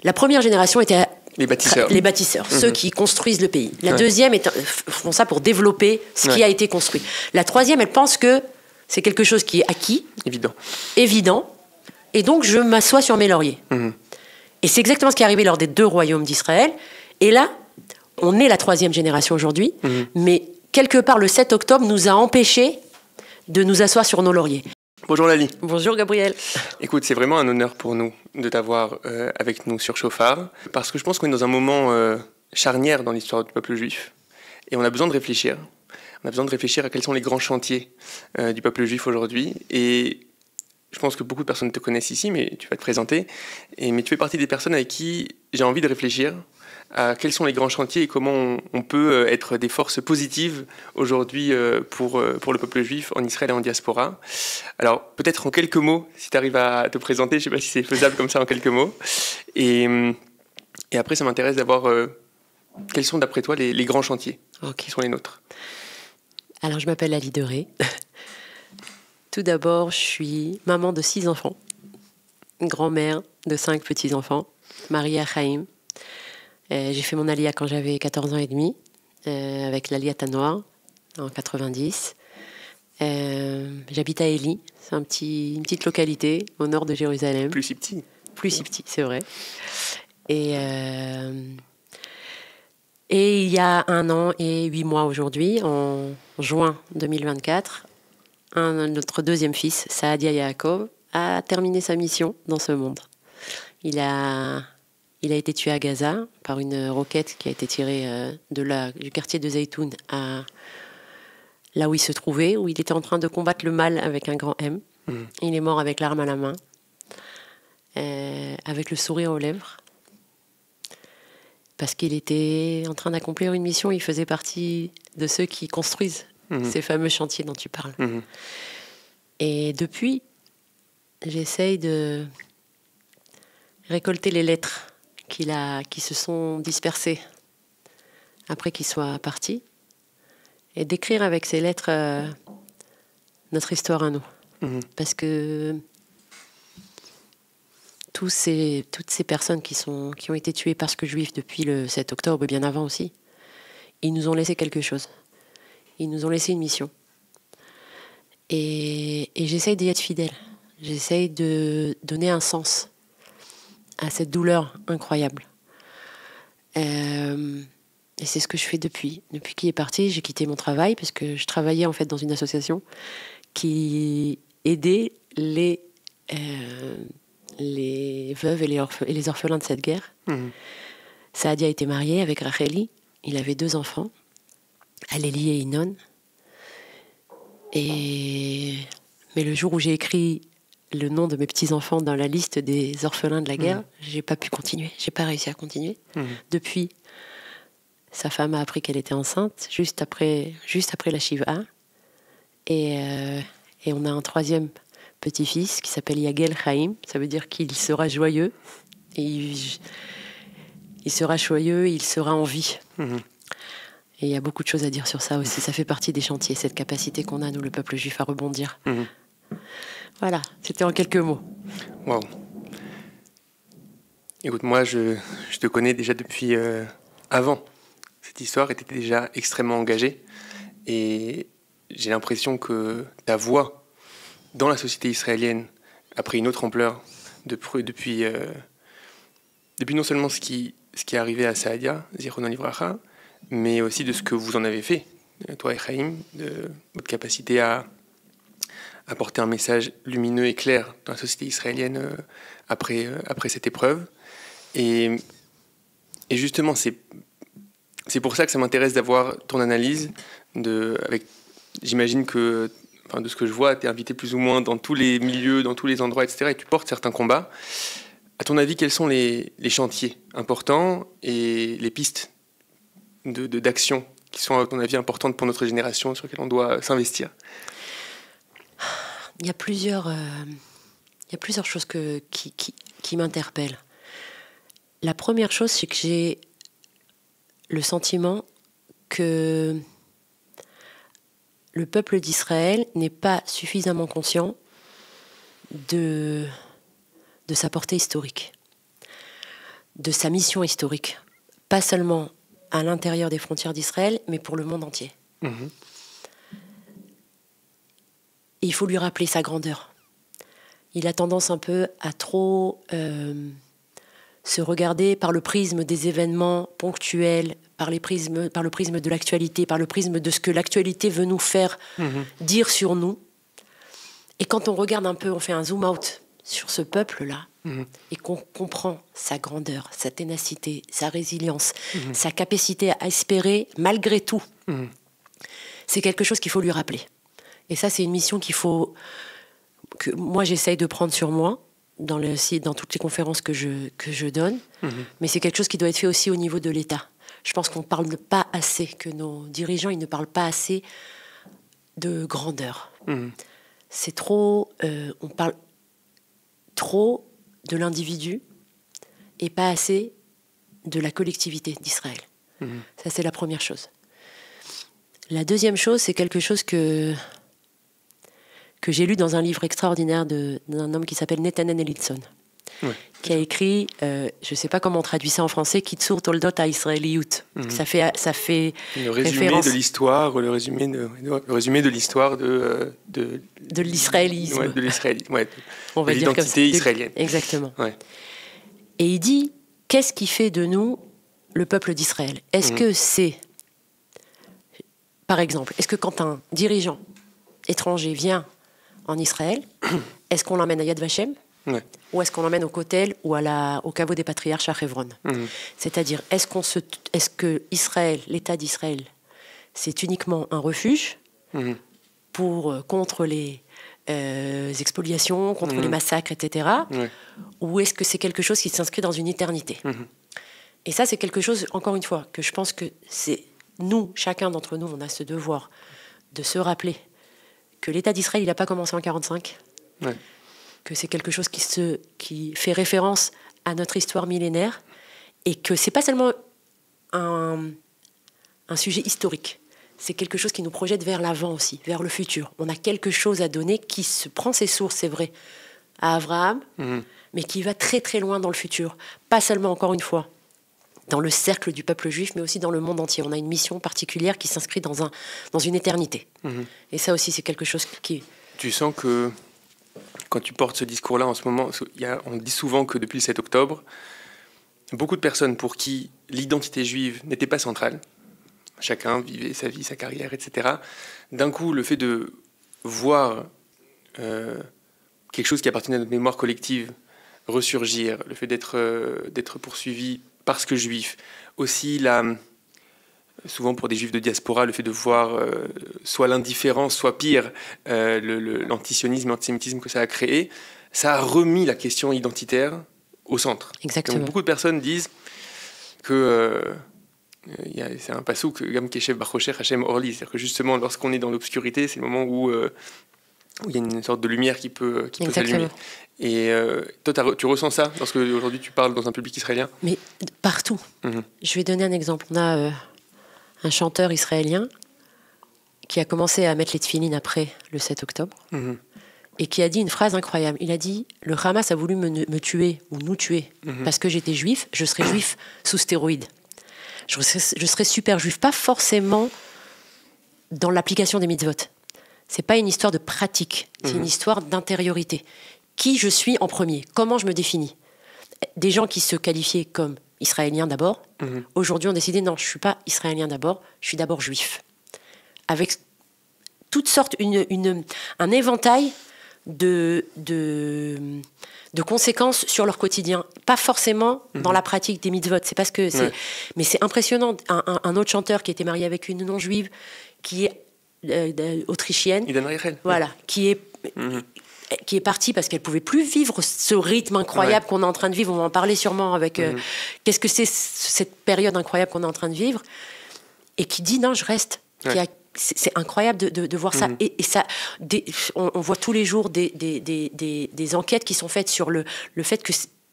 La première génération était les bâtisseurs, ceux qui construisent le pays. La deuxième font ça pour développer ce qui a été construit. La troisième, elle pense que c'est quelque chose qui est acquis, évident, et donc je m'assois sur mes lauriers. Et c'est exactement ce qui est arrivé lors des 2 royaumes d'Israël. Et là, on est la 3e génération aujourd'hui, mais quelque part, le 7 octobre nous a empêchés de nous asseoir sur nos lauriers. Bonjour Lali. Bonjour Gabriel. Écoute, c'est vraiment un honneur pour nous de t'avoir avec nous sur Chauffard, parce que je pense qu'on est dans un moment charnière dans l'histoire du peuple juif, et on a besoin de réfléchir. On a besoin de réfléchir à quels sont les grands chantiers du peuple juif aujourd'hui, et je pense que beaucoup de personnes te connaissent ici, mais tu vas te présenter, mais tu fais partie des personnes avec qui j'ai envie de réfléchir à quels sont les grands chantiers et comment on peut être des forces positives aujourd'hui pour le peuple juif en Israël et en diaspora. Alors, peut-être en quelques mots, si tu arrives à te présenter, je ne sais pas si c'est faisable comme ça en quelques mots. Et après, ça m'intéresse d'avoir quels sont d'après toi les grands chantiers qui sont les nôtres. Alors, je m'appelle Lali Deré. Tout d'abord, je suis maman de 6 enfants, grand-mère de 5 petits-enfants, Maria Chaim. J'ai fait mon Aliyah quand j'avais 14 ans et demi, avec l'Aliyah Tanoir, en 90. J'habite à Eli, c'est une petite localité au nord de Jérusalem. Plus si petit. Plus si petit, c'est vrai. Et il y a 1 an et 8 mois aujourd'hui, en juin 2024, notre 2e fils, Saadia Yaakov, a terminé sa mission dans ce monde. Il a été tué à Gaza par une roquette qui a été tirée du quartier de Zaytoun à là où il se trouvait, où il était en train de combattre le mal avec un grand M. Il est mort avec l'arme à la main, avec le sourire aux lèvres, parce qu'il était en train d'accomplir une mission. Il faisait partie de ceux qui construisent ces fameux chantiers dont tu parles. Et depuis, j'essaye de récolter les lettres qui se sont dispersées après qu'il soit parti, et d'écrire avec ces lettres notre histoire à nous. Parce que toutes ces personnes qui ont été tuées parce que juifs depuis le 7 octobre, bien avant aussi, ils nous ont laissé quelque chose. Ils nous ont laissé une mission. Et j'essaye d'y être fidèle. J'essaye de donner un sens à cette douleur incroyable. Et c'est ce que je fais depuis. Depuis qu'il est parti, j'ai quitté mon travail parce que je travaillais en fait dans une association qui aidait les veuves et les orphelins de cette guerre. Saadia était marié avec Racheli. Il avait 2 enfants, Alélie et Inon. Mais le jour où j'ai écrit le nom de mes petits-enfants dans la liste des orphelins de la guerre, j'ai pas pu continuer. J'ai pas réussi à continuer. Depuis, sa femme a appris qu'elle était enceinte, juste après la Shiva. Et on a un 3e petit-fils qui s'appelle Yagel Chaim. Ça veut dire qu'il sera joyeux. Et il sera joyeux, il sera en vie. Et il y a beaucoup de choses à dire sur ça aussi. Ça fait partie des chantiers, cette capacité qu'on a, nous, le peuple juif, à rebondir. Voilà, c'était en quelques mots. Wow. Écoute, moi, je te connais déjà depuis avant. Cette histoire était déjà extrêmement engagée. Et j'ai l'impression que ta voix dans la société israélienne a pris une autre ampleur depuis non seulement ce qui est arrivé à Saadia, Zichrono Livracha, mais aussi de ce que vous en avez fait, toi et Chaim, de votre capacité à apporter un message lumineux et clair dans la société israélienne après cette épreuve. Et justement, c'est pour ça que ça m'intéresse d'avoir ton analyse. J'imagine que, de ce que je vois, tu es invité plus ou moins dans tous les milieux, dans tous les endroits, etc. Et tu portes certains combats. À ton avis, quels sont les chantiers importants et les pistes d'action qui sont, à ton avis, importantes pour notre génération, sur lesquelles on doit s'investir? Il y a plusieurs choses qui m'interpellent. La première chose, c'est que j'ai le sentiment que le peuple d'Israël n'est pas suffisamment conscient de sa portée historique. de sa mission historique, pas seulement à l'intérieur des frontières d'Israël, mais pour le monde entier. Et il faut lui rappeler sa grandeur. Il a tendance un peu à trop se regarder par le prisme des événements ponctuels, par le prisme de l'actualité, par le prisme de ce que l'actualité veut nous faire dire sur nous. Et quand on regarde un peu, on fait un zoom out sur ce peuple-là, et qu'on comprend sa grandeur, sa ténacité, sa résilience, sa capacité à espérer malgré tout, c'est quelque chose qu'il faut lui rappeler. Et ça, c'est une mission que moi j'essaye de prendre sur moi dans toutes les conférences que je donne, mais c'est quelque chose qui doit être fait aussi au niveau de l'État. Je pense qu'on ne parle pas assez, que nos dirigeants ils ne parlent pas assez de grandeur. C'est trop, on parle trop de l'individu et pas assez de la collectivité d'Israël. Ça, c'est la première chose. La deuxième chose, c'est quelque chose que j'ai lu dans un livre extraordinaire d'un homme qui s'appelle Netanel Elitzon, qui a écrit, je ne sais pas comment on traduit ça en français, Kitsur Toldot HaIsraeliyut. Ça fait le résumé référence de l'histoire, le résumé de l'histoire de l'israélisme. Ouais, de l'israélisme, ouais, on va de dire l'identité israélienne. Exactement. Ouais. Et il dit, qu'est-ce qui fait de nous le peuple d'Israël ? Est-ce que c'est, par exemple, est-ce que quand un dirigeant étranger vient en Israël, est-ce qu'on l'emmène à Yad Vashem ? Ou est-ce qu'on l'emmène au Kotel ou au caveau des patriarches à Hebron ? C'est-à-dire, est-ce que Israël, l'État d'Israël, c'est uniquement un refuge contre les expoliations, contre les massacres, etc. Ou est-ce que c'est quelque chose qui s'inscrit dans une éternité ? Et ça, c'est quelque chose, encore une fois, que je pense que c'est nous, chacun d'entre nous, on a ce devoir de se rappeler que l'État d'Israël, il n'a pas commencé en 1945, que c'est quelque chose qui fait référence à notre histoire millénaire, et que ce n'est pas seulement un sujet historique, c'est quelque chose qui nous projette vers l'avant aussi, vers le futur. On a quelque chose à donner qui se prend ses sources, c'est vrai, à Abraham, mais qui va très très loin dans le futur. Pas seulement, encore une fois, dans le cercle du peuple juif, mais aussi dans le monde entier. On a une mission particulière qui s'inscrit dans une éternité. Et ça aussi, c'est quelque chose qui... Tu sens que, quand tu portes ce discours-là en ce moment, on dit souvent que depuis le 7 octobre, beaucoup de personnes pour qui l'identité juive n'était pas centrale, chacun vivait sa vie, sa carrière, etc. D'un coup, le fait de voir quelque chose qui appartenait à notre mémoire collective ressurgir, le fait d'être poursuivi parce que juif, aussi souvent pour des juifs de diaspora, le fait de voir soit l'indifférence, soit pire, l'antisionisme, l'antisémitisme que ça a créé, ça a remis la question identitaire au centre. Exactement. Donc, beaucoup de personnes disent que c'est un passouk, Gam Keshev Bachocher Hashem Orli, c'est-à-dire que justement, lorsqu'on est dans l'obscurité, c'est le moment où il y a une sorte de lumière qui peut s'allumer. Et toi, tu ressens ça lorsque aujourd'hui tu parles dans un public israélien ? Mais partout. Je vais donner un exemple. On a un chanteur israélien qui a commencé à mettre les tefilines après le 7 octobre et qui a dit une phrase incroyable. Il a dit « Le Hamas a voulu me tuer ou nous tuer parce que j'étais juif, je serais juif sous stéroïdes. Je serais super juif. » Pas forcément dans l'application des mitzvot. C'est pas une histoire de pratique, c'est une histoire d'intériorité. Qui je suis en premier ? Comment je me définis ? Des gens qui se qualifiaient comme israéliens d'abord, aujourd'hui ont décidé non, je suis pas israélien d'abord, je suis d'abord juif. Avec toutes sortes, un éventail de conséquences sur leur quotidien. Pas forcément dans la pratique des mitzvot. C'est parce que mais c'est impressionnant. Un autre chanteur qui était marié avec une non-juive, qui est autrichienne, voilà, qui est partie parce qu'elle pouvait plus vivre ce rythme incroyable qu'on est en train de vivre. On va en parler sûrement avec qu'est-ce que c'est cette période incroyable qu'on est en train de vivre, et qui dit non, je reste. C'est incroyable de voir ça. Et ça, on voit tous les jours des enquêtes qui sont faites sur le fait que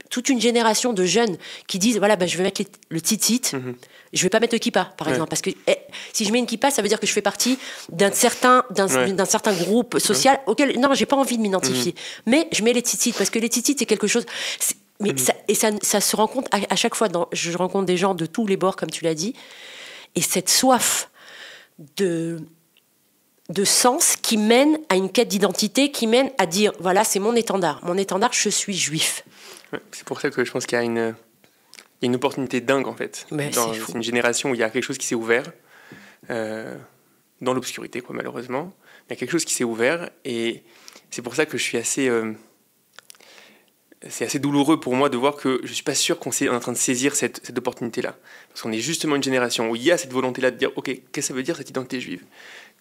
toute une génération de jeunes qui disent voilà, je vais mettre le tzitzit, je vais pas mettre le kippa, par exemple, parce que si je mets une kippa, ça veut dire que je fais partie d'un certain groupe social auquel non, j'ai pas envie de m'identifier. Mais je mets les tzitzit parce que les tzitzit, c'est quelque chose. Mais ça se rencontre à chaque fois. Je rencontre des gens de tous les bords, comme tu l'as dit. Et cette soif de sens qui mène à une quête d'identité, qui mène à dire, voilà, c'est mon étendard. Mon étendard, je suis juif. Ouais, c'est pour ça que je pense qu'il y a une opportunité dingue, en fait. C'est une génération où il y a quelque chose qui s'est ouvert, dans l'obscurité, quoi, malheureusement. Il y a quelque chose qui s'est ouvert, et c'est pour ça que je suis assez... c'est assez douloureux pour moi de voir que je ne suis pas sûr qu'on est en train de saisir cette opportunité-là. Parce qu'on est justement une génération où il y a cette volonté-là de dire « Ok, qu'est-ce que ça veut dire cette identité juive ?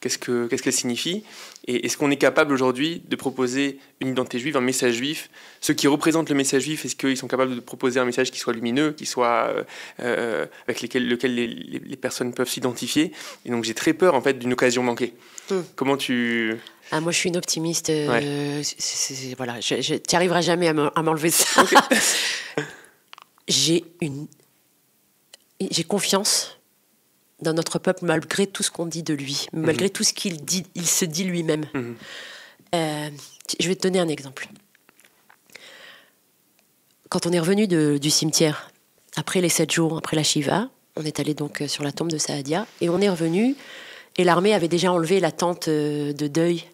Qu'est-ce qu'elle signifie ? Et est-ce qu'on est capable aujourd'hui de proposer une identité juive, un message juif ? Ceux qui représentent le message juif, est-ce qu'ils sont capables de proposer un message qui soit lumineux, qui soit, avec lequel les personnes peuvent s'identifier ? Et donc j'ai très peur en fait d'une occasion manquée. Comment tu... moi, je suis une optimiste. Voilà, tu n'y arriveras jamais à m'enlever ça. Okay. J'ai confiance dans notre peuple malgré tout ce qu'on dit de lui, malgré tout ce qu'il dit, il se dit lui-même. Je vais te donner un exemple. Quand on est revenu du cimetière, après les 7 jours, après la Shiva, on est allé donc sur la tombe de Saadia, et on est revenu, et l'armée avait déjà enlevé la tente de deuil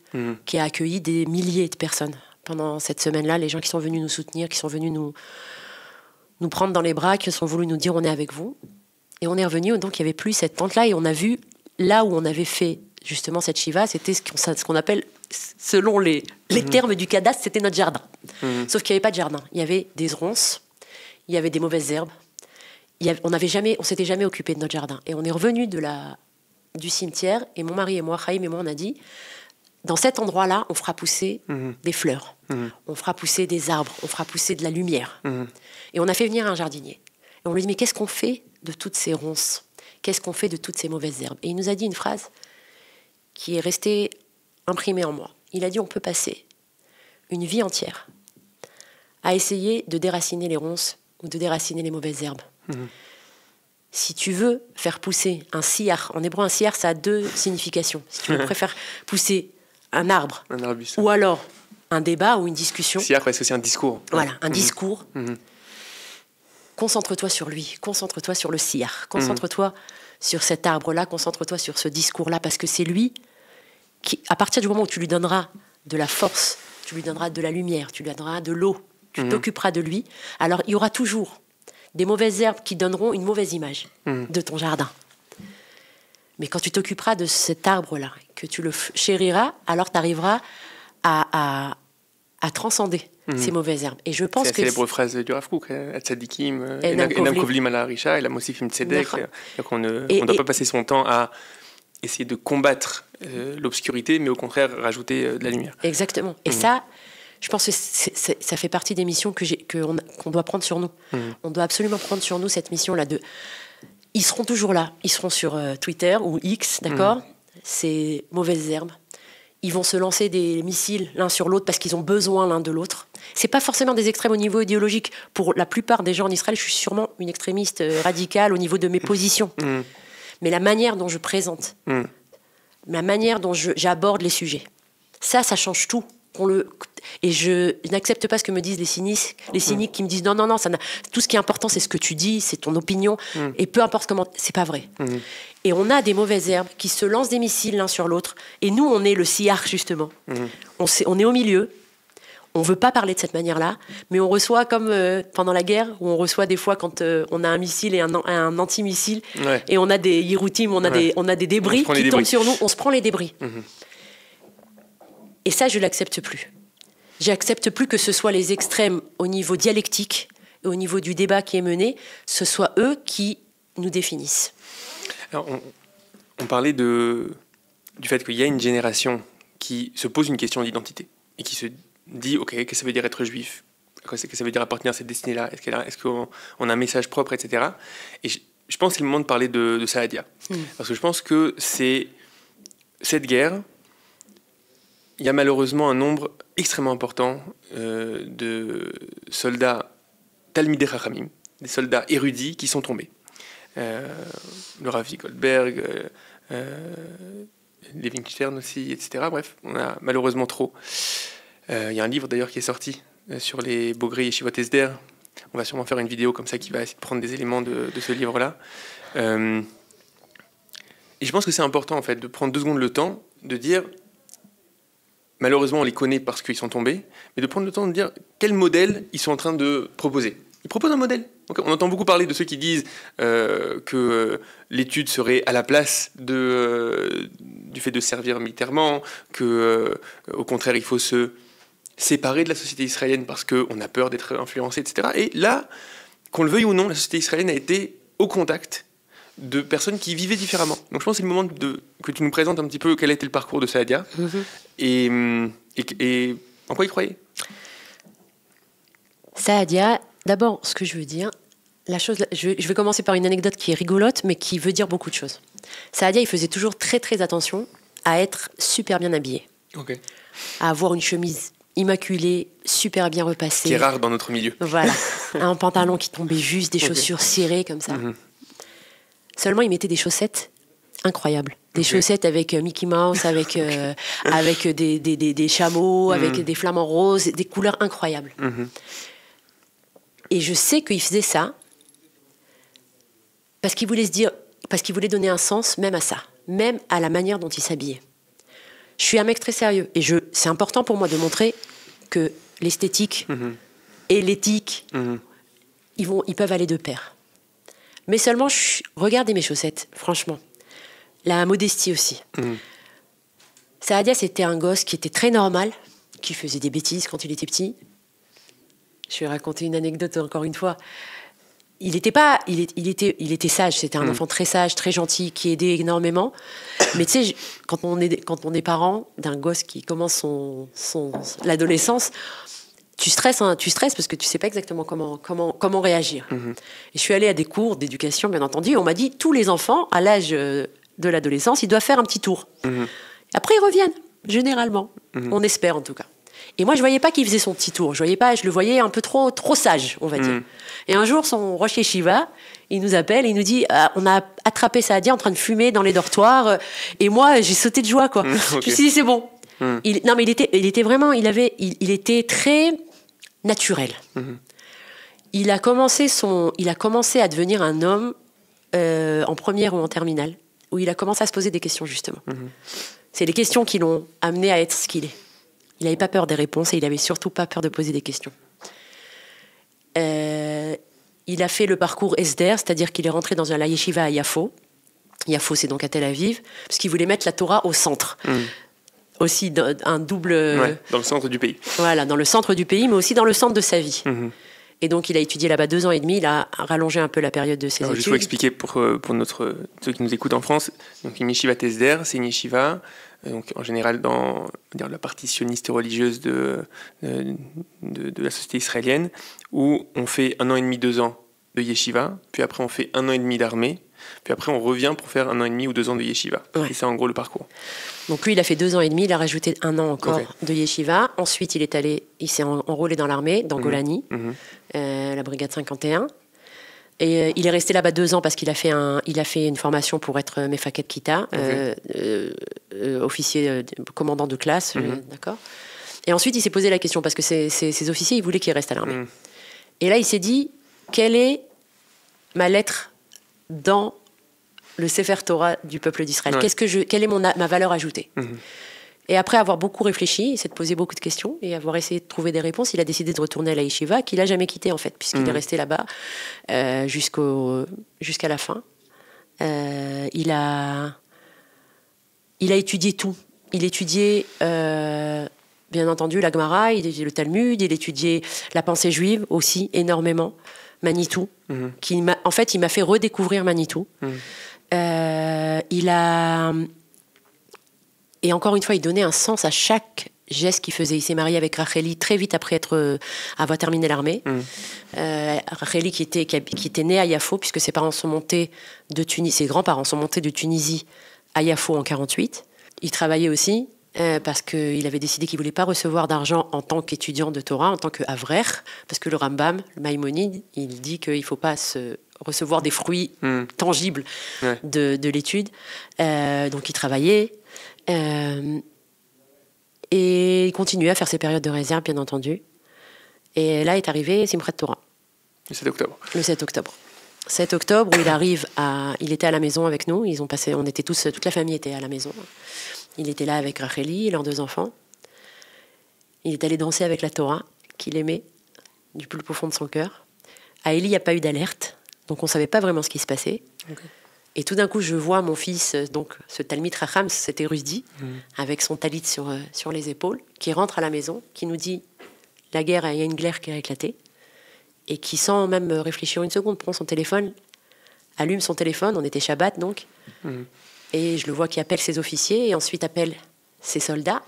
qui a accueilli des milliers de personnes. Pendant cette semaine-là, les gens qui sont venus nous soutenir, qui sont venus nous prendre dans les bras, qui sont voulu nous dire « on est avec vous ». Et on est revenu, donc il n'y avait plus cette tente-là, et on a vu, là où on avait fait justement cette Shiva, c'était ce qu'on appelle, selon les termes du cadastre, c'était notre jardin. Sauf qu'il n'y avait pas de jardin. Il y avait des ronces, il y avait des mauvaises herbes. On s'était jamais occupé de notre jardin. Et on est revenu du cimetière, et mon mari et moi, Chaim et moi, on a dit, dans cet endroit-là, on fera pousser des fleurs, on fera pousser des arbres, on fera pousser de la lumière. Et on a fait venir un jardinier. Et on lui dit, mais qu'est-ce qu'on fait de toutes ces ronces ? Qu'est-ce qu'on fait de toutes ces mauvaises herbes ? Et il nous a dit une phrase qui est restée imprimée en moi. Il a dit, on peut passer une vie entière à essayer de déraciner les ronces ou de déraciner les mauvaises herbes. Si tu veux faire pousser un siyar, en hébreu un siyar, ça a 2 significations. Si tu préfères pousser un arbre, ou alors un débat ou une discussion. Siyar, c'est aussi un discours. Voilà, un discours. Concentre-toi sur lui, concentre-toi sur le siyar, concentre-toi sur cet arbre-là, concentre-toi sur ce discours-là, parce que c'est lui qui, à partir du moment où tu lui donneras de la force, tu lui donneras de la lumière, tu lui donneras de l'eau, tu t'occuperas de lui, alors il y aura toujours des mauvaises herbes qui donneront une mauvaise image de ton jardin. Mais quand tu t'occuperas de cet arbre-là, que tu le chériras, alors tu arriveras à transcender ces mauvaises herbes. Et je pense que... C'est la célèbre phrase du Rav Kook, Tzadikim, Enam Kovlim ala Harisha, Elam Mosifim Tzedek. On ne doit pas passer son temps à essayer de combattre l'obscurité, mais au contraire rajouter de la lumière. Exactement. Et ça, je pense que ça fait partie des missions qu'on doit prendre sur nous. On doit absolument prendre sur nous cette mission-là. Ils seront toujours là. Ils seront sur Twitter ou X, d'accord ? Ces mauvaises herbes. Ils vont se lancer des missiles l'un sur l'autre parce qu'ils ont besoin l'un de l'autre. C'est pas forcément des extrêmes au niveau idéologique. Pour la plupart des gens en Israël, je suis sûrement une extrémiste radicale au niveau de mes positions. Mais la manière dont je présente, la manière dont j'aborde les sujets, ça change tout. Et je n'accepte pas ce que me disent les cyniques qui me disent non, tout ce qui est important, c'est ce que tu dis, c'est ton opinion, et peu importe comment, c'est pas vrai. Et on a des mauvaises herbes qui se lancent des missiles l'un sur l'autre, et nous, on est le siyar, justement. On est au milieu, on veut pas parler de cette manière-là, mais on reçoit comme pendant la guerre, où on reçoit des fois quand on a un missile et un anti-missile, et on a des yiroutim, on a des débris qui tombent sur nous, on se prend les débris. Et ça, je ne l'accepte plus. J'accepte plus que ce soit les extrêmes au niveau dialectique et au niveau du débat qui est mené, ce soit eux qui nous définissent. Alors, on parlait du fait qu'il y a une génération qui se pose une question d'identité et qui se dit, OK, qu'est-ce que ça veut dire être juif ? Qu'est-ce que ça veut dire appartenir à cette destinée-là ? Est-ce qu'on a un message propre, etc. Et je pense que c'est le moment de parler de Saadia. Parce que je pense que c'est cette guerre... Il y a malheureusement un nombre extrêmement important de soldats Talmidei Chachamim, des soldats érudits qui sont tombés. Le Ravi Goldberg, Levinstern aussi, etc. Bref, on a malheureusement trop. Il y a un livre d'ailleurs qui est sorti sur les Bogrei Yeshivot Esder On va sûrement faire une vidéo comme ça qui va essayer de prendre des éléments de ce livre-là. Et je pense que c'est important en fait de prendre 2 secondes le temps de dire, malheureusement on les connaît parce qu'ils sont tombés, mais de prendre le temps de dire quel modèle ils sont en train de proposer. Ils proposent un modèle. Donc, on entend beaucoup parler de ceux qui disent que l'étude serait à la place du fait de servir militairement, au contraire il faut se séparer de la société israélienne parce qu'on a peur d'être influencé, etc. Et là, qu'on le veuille ou non, la société israélienne a été au contact de personnes qui vivaient différemment. Donc je pense que c'est le moment que tu nous présentes un petit peu quel a été le parcours de Saadia et en quoi il croyait. Saadia, d'abord, ce que je veux dire, je vais commencer par une anecdote qui est rigolote, mais qui veut dire beaucoup de choses. Saadia, il faisait toujours très très attention à être super bien habillé, à avoir une chemise immaculée, super bien repassée. Qui est rare dans notre milieu. Voilà, un pantalon qui tombait juste, des chaussures cirées comme ça. Seulement, il mettait des chaussettes incroyables. Des chaussettes avec Mickey Mouse, avec des chameaux, avec des flamants roses, des couleurs incroyables. Et je sais qu'il faisait ça parce qu'il voulait donner un sens même à ça, même à la manière dont il s'habillait. Je suis un mec très sérieux et c'est important pour moi de montrer que l'esthétique et l'éthique, ils peuvent aller de pair. Mais seulement, regardez mes chaussettes, franchement. La modestie aussi. Saadia, c'était un gosse qui était très normal, qui faisait des bêtises quand il était petit. Je vais raconter une anecdote encore une fois. Il était sage, c'était un enfant très sage, très gentil, qui aidait énormément. Mais tu sais, quand on est parent d'un gosse qui commence l'adolescence, tu stresses parce que tu sais pas exactement comment réagir. Et je suis allée à des cours d'éducation, bien entendu, et on m'a dit, tous les enfants, à l'âge de l'adolescence, ils doivent faire un petit tour. Après, ils reviennent, généralement. On espère, en tout cas. Et moi, je voyais pas qu'il faisait son petit tour. Je le voyais un peu trop sage, on va dire. Et un jour, son Rosh Yeshiva, il nous appelle, il nous dit, on a attrapé Saadia en train de fumer dans les dortoirs. Et moi, j'ai sauté de joie, quoi. Je me suis dit, c'est bon. Il était très naturel. Il a commencé à devenir un homme en première ou en terminale, où il a commencé à se poser des questions, justement. C'est les questions qui l'ont amené à être ce qu'il est. Il n'avait pas peur des réponses et il n'avait surtout pas peur de poser des questions. Il a fait le parcours Esder, c'est-à-dire qu'il est rentré dans la yeshiva à Yafo. Yafo, c'est donc à Tel Aviv, parce qu'il voulait mettre la Torah au centre. Aussi un double... dans le centre du pays. Voilà, dans le centre du pays, mais aussi dans le centre de sa vie. Et donc, il a étudié là-bas 2 ans et demi. Il a rallongé un peu la période de ses études. Il faut expliquer pour ceux qui nous écoutent en France. Donc, une yeshiva Esder, c'est une yeshiva, donc, en général dans la partie sioniste religieuse de la société israélienne, où on fait 1 an et demi, 2 ans de yeshiva, puis après on fait 1 an et demi d'armée, puis après on revient pour faire 1 an et demi ou 2 ans de yeshiva. Et c'est en gros le parcours. Donc lui, il a fait 2 ans et demi, il a rajouté 1 an encore de yeshiva. Ensuite, il s'est enrôlé dans l'armée, dans Golani, la brigade 51. Et il est resté là-bas 2 ans parce qu'il a fait une formation pour être Mefaket Kita, officier, commandant de classe, d'accord. Et ensuite, il s'est posé la question parce que ces officiers, ils voulaient qu'il reste à l'armée. Et là, il s'est dit, quelle est ma lettre dans le Sefer Torah du peuple d'Israël? Quelle est ma valeur ajoutée? Et après avoir beaucoup réfléchi, il s'est posé beaucoup de questions et avoir essayé de trouver des réponses, il a décidé de retourner à la yeshiva, qu'il n'a jamais quitté en fait, puisqu'il est resté là-bas jusqu'à la fin. Il a étudié tout. Il étudiait, bien entendu, la Gemara, il étudiait le Talmud, il étudiait la pensée juive aussi énormément, Manitou. Il m'a fait redécouvrir Manitou. Et encore une fois, il donnait un sens à chaque geste qu'il faisait. Il s'est marié avec Racheli très vite après avoir terminé l'armée. Racheli qui était née à Yafo, puisque ses parents sont montés de Tunisie, ses grands-parents sont montés de Tunisie à Yafo en 1948. Il travaillait aussi parce qu'il avait décidé qu'il ne voulait pas recevoir d'argent en tant qu'étudiant de Torah, en tant qu'avrer, parce que le Rambam, le Maïmonide, il dit qu'il ne faut pas recevoir des fruits tangibles de l'étude. Donc il travaillait. Et il continuait à faire ses périodes de réserve, bien entendu. Et là est arrivé Simchat Torah. Le 7 octobre. Le 7 octobre. 7 octobre, où il était à la maison avec nous. On était toute la famille était à la maison. Il était là avec Racheli et leurs 2 enfants. Il est allé danser avec la Torah, qu'il aimait du plus profond de son cœur. À Eli, il n'y a pas eu d'alerte, donc on ne savait pas vraiment ce qui se passait. Okay. Et tout d'un coup, je vois mon fils, donc ce Talmid Racham, cet érudit, avec son talit sur les épaules, qui rentre à la maison, qui nous dit il y a une guerre qui a éclaté, et qui, sans même réfléchir une seconde, prend son téléphone, allume son téléphone, on était Shabbat donc, et je le vois qui appelle ses officiers, et ensuite appelle ses soldats.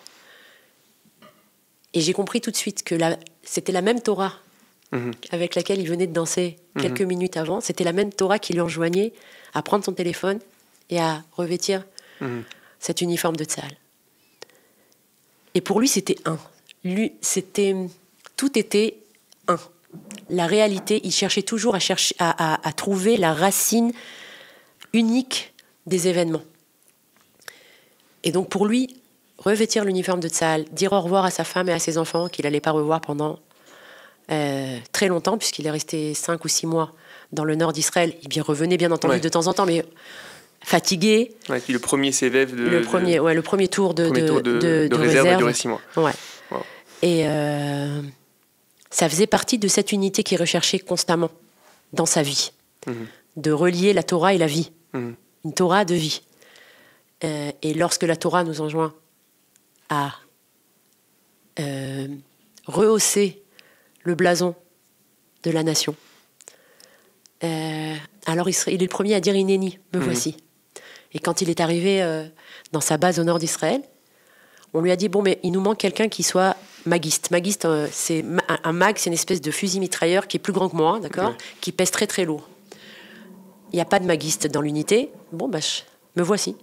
Et j'ai compris tout de suite que c'était la même Torah avec laquelle il venait de danser quelques minutes avant. C'était la même Torah qui lui enjoignait à prendre son téléphone et à revêtir cet uniforme de Tzahal. Et pour lui, c'était un. Tout était un. La réalité, il cherchait toujours à trouver la racine unique des événements. Et donc pour lui, revêtir l'uniforme de Tzahal, dire au revoir à sa femme et à ses enfants qu'il n'allait pas revoir pendant très longtemps, puisqu'il est resté 5 ou 6 mois dans le nord d'Israël. Il revenait bien entendu de temps en temps, mais fatigué. Ouais, puis le premier CVF le premier tour de réserve a duré 6 mois. Ouais. Wow. Et ça faisait partie de cette unité qu'il recherchait constamment dans sa vie, de relier la Torah et la vie, une Torah de vie. Et lorsque la Torah nous enjoint à rehausser le blason de la nation, alors il est le premier à dire « Inéni, me voici ». Et quand il est arrivé dans sa base au nord d'Israël, on lui a dit « Bon, mais il nous manque quelqu'un qui soit maguiste ». Maguiste, c'est un mag, c'est une espèce de fusil mitrailleur qui est plus grand que moi, d'accord, qui pèse très très lourd. Il n'y a pas de maguiste dans l'unité. Bon, me voici.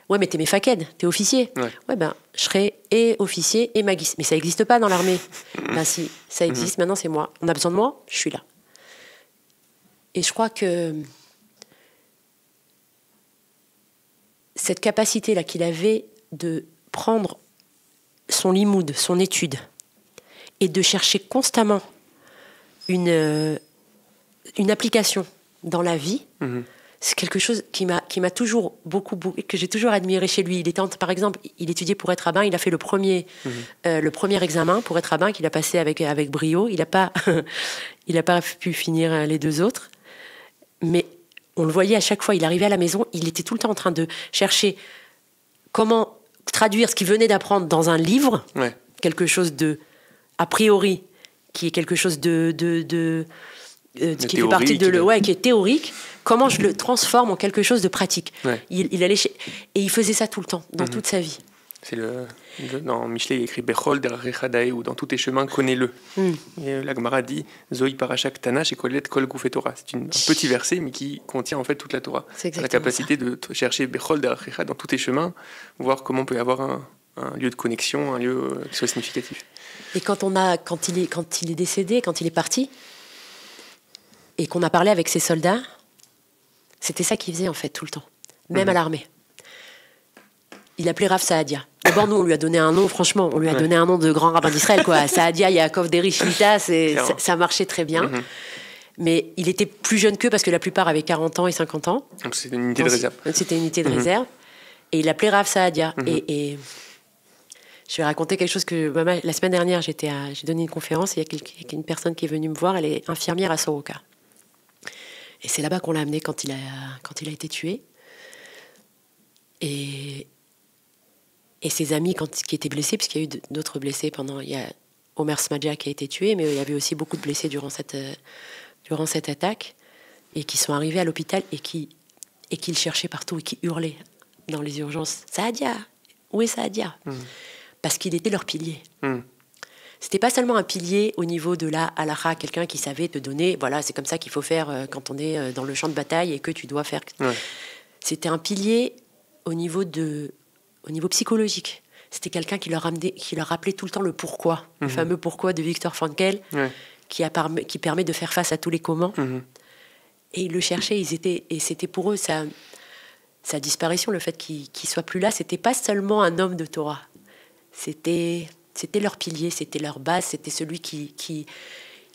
Ouais, mais t'es méfaked, t'es officier. Ouais, je serai et officier et maguiste. Mais ça n'existe pas dans l'armée. Si, ça existe, maintenant c'est moi. On a besoin de moi, je suis là. Et je crois que cette capacité-là qu'il avait de prendre son limoud, son étude, et de chercher constamment une application dans la vie, c'est quelque chose qui m'a toujours beaucoup, que j'ai toujours admiré chez lui. Par exemple, il étudiait pour être rabbin, il a fait le premier examen pour être rabbin qu'il a passé avec brio. Il n'a pas pu finir les 2 autres, mais on le voyait à chaque fois, il arrivait à la maison, il était tout le temps en train de chercher comment traduire ce qu'il venait d'apprendre dans un livre, quelque chose de, a priori, qui est quelque chose qui fait partie qui est théorique, comment je le transforme en quelque chose de pratique. Il allait et il faisait ça tout le temps, dans toute sa vie. C'est dans Michelet, il écrit Bechol derarecha dae, ou dans tous tes chemins, connais-le. Et la Gemara dit Zoi parashak tana shekolet kol gufei Torah. C'est un petit verset, mais qui contient en fait toute la Torah. C'est la capacité de chercher Bechol derarecha dans tous tes chemins, voir comment on peut y avoir un lieu de connexion, un lieu qui soit significatif. Et quand il est décédé, quand il est parti, et qu'on a parlé avec ses soldats, c'était ça qu'il faisait en fait tout le temps, même à l'armée. Il appelait Rav Saadia. D'abord, nous, on lui a donné un nom, franchement, on lui a donné un nom de grand rabbin d'Israël, quoi. Saadia, Yaakov Deri Shlita, ça marchait très bien. Mais il était plus jeune qu'eux parce que la plupart avaient 40 ans et 50 ans. Donc c'était une unité de réserve. C'était une unité de réserve. Et il appelait Rav Saadia. Et je vais raconter quelque chose que la semaine dernière, j'ai donné une conférence et il y a une personne qui est venue me voir, elle est infirmière à Soroka. Et c'est là-bas qu'on l'a amené quand il a été tué. Et ses amis qui étaient blessés, puisqu'il y a eu d'autres blessés il y a Omer Smadja qui a été tué, mais il y avait aussi beaucoup de blessés durant cette attaque, et qui sont arrivés à l'hôpital et qui le cherchaient partout et qui hurlaient dans les urgences « Saadia, où est Saadia ?» Parce qu'il était leur pilier. C'était pas seulement un pilier au niveau de la halakha, quelqu'un qui savait te donner, voilà, c'est comme ça qu'il faut faire quand on est dans le champ de bataille et que tu dois faire. C'était un pilier au niveau psychologique. C'était quelqu'un qui leur rappelait tout le temps le pourquoi, le fameux pourquoi de Viktor Frankl, qui permet de faire face à tous les comment. Et ils le cherchaient, et c'était pour eux sa disparition, le fait qu'il soit plus là, c'était pas seulement un homme de Torah. C'était leur pilier, c'était leur base, c'était celui qui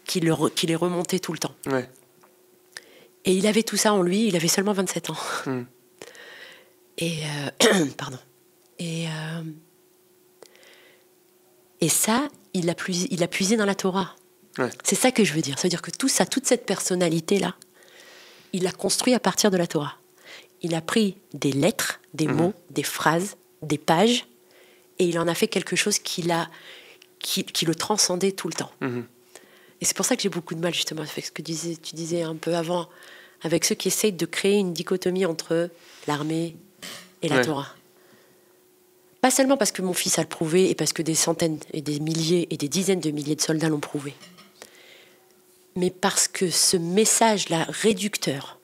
qui les remontait tout le temps. Ouais. Et il avait tout ça en lui, il avait seulement 27 ans. Et pardon. Et ça, il l'a puisé dans la Torah. Ouais. C'est ça que je veux dire. Ça veut dire que toute cette personnalité-là, il l'a construit à partir de la Torah. Il a pris des lettres, des mots, des phrases, des pages, et il en a fait quelque chose qui le transcendait tout le temps. Et c'est pour ça que j'ai beaucoup de mal, justement, avec ce que tu disais un peu avant, avec ceux qui essayent de créer une dichotomie entre l'armée et la Torah. Pas seulement parce que mon fils a le prouvé et parce que des centaines et des milliers et des dizaines de milliers de soldats l'ont prouvé, mais parce que ce message-là réducteur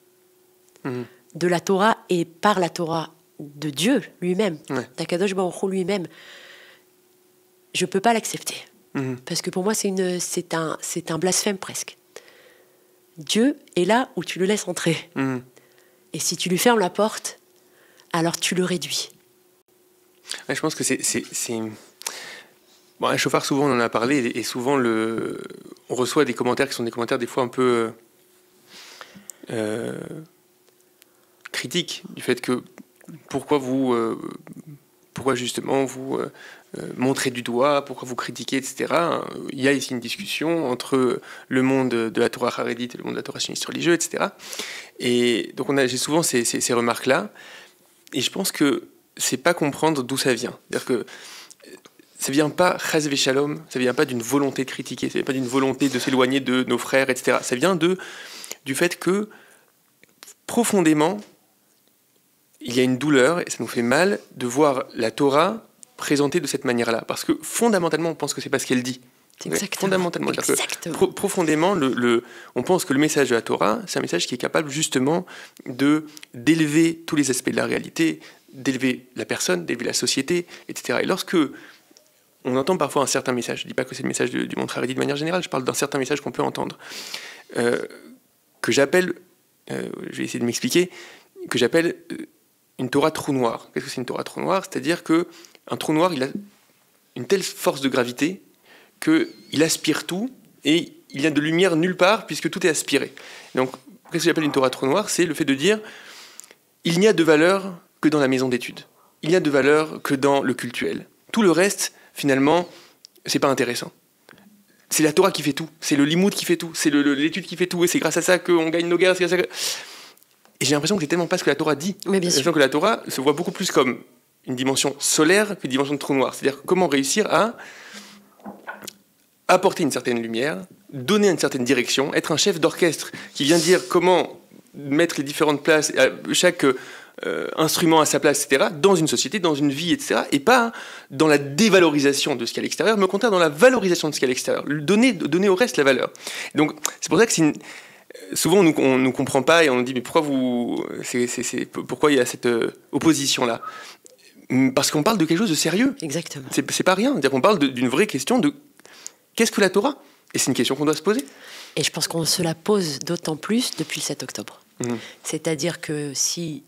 de la Torah et par la Torah de Dieu lui-même, d'Akadosh Baruch Hu lui-même, je ne peux pas l'accepter. Parce que pour moi, c'est un blasphème presque. Dieu est là où tu le laisses entrer. Et si tu lui fermes la porte, alors tu le réduis. Ouais, je pense que c'est... Bon, à Chauffard, souvent on en a parlé, et souvent on reçoit des commentaires qui sont des commentaires des fois un peu critiques du fait que pourquoi justement vous montrez du doigt, pourquoi vous critiquez, etc. Il y a ici une discussion entre le monde de la Torah harédite et le monde de la Torah sioniste religieux, etc. Et donc j'ai souvent ces remarques-là, et je pense que c'est pas comprendre d'où ça vient. C'est-à-dire que ça vient pas, chas v'shalom, ça vient pas d'une volonté de critiquer, ça vient pas d'une volonté de s'éloigner de nos frères, etc. Ça vient du fait que, profondément, il y a une douleur, et ça nous fait mal, de voir la Torah présentée de cette manière-là. Parce que, fondamentalement, on pense que c'est pas ce qu'elle dit. Exactement. Fondamentalement. Exactement. Profondément, on pense que le message de la Torah, c'est un message qui est capable, justement, d'élever tous les aspects de la réalité, d'élever la personne, d'élever la société, etc. Et lorsque on entend parfois un certain message, je ne dis pas que c'est le message du monde harédi de manière générale, je parle d'un certain message qu'on peut entendre, que j'appelle, je vais essayer de m'expliquer, que j'appelle une Torah trou noir. Qu'est-ce que c'est une Torah trou noir ? C'est-à-dire qu'un trou noir, il a une telle force de gravité qu'il aspire tout, et il y a de lumière nulle part, puisque tout est aspiré. Donc, qu'est-ce que j'appelle une Torah trou noir ? C'est le fait de dire, il n'y a de valeur que dans la maison d'études. Il n'y a de valeur que dans le cultuel. Tout le reste, finalement, c'est pas intéressant. C'est la Torah qui fait tout. C'est le limoud qui fait tout. C'est l'étude qui fait tout. Et c'est grâce à ça qu'on gagne nos guerres. Et j'ai l'impression que c'est tellement pas ce que la Torah dit. Mais bien sûr. J'ai l'impression que la Torah se voit beaucoup plus comme une dimension solaire qu'une dimension de trou noir. C'est-à-dire comment réussir à apporter une certaine lumière, donner une certaine direction, être un chef d'orchestre qui vient dire comment mettre les différentes places, chaque instrument à sa place, etc., dans une société, dans une vie, etc., et pas dans la dévalorisation de ce qu'il y a à l'extérieur, mais au contraire dans la valorisation de ce qu'il y a à l'extérieur, donner au reste la valeur. Donc c'est pour ça que souvent on nous comprend pas, et on nous dit mais pourquoi pourquoi il y a cette opposition-là ? Parce qu'on parle de quelque chose de sérieux. Exactement. C'est pas rien. C'est-à-dire qu'on parle d'une vraie question de qu'est-ce que la Torah ? Et c'est une question qu'on doit se poser. Et je pense qu'on se la pose d'autant plus depuis le 7 octobre. C'est-à-dire que si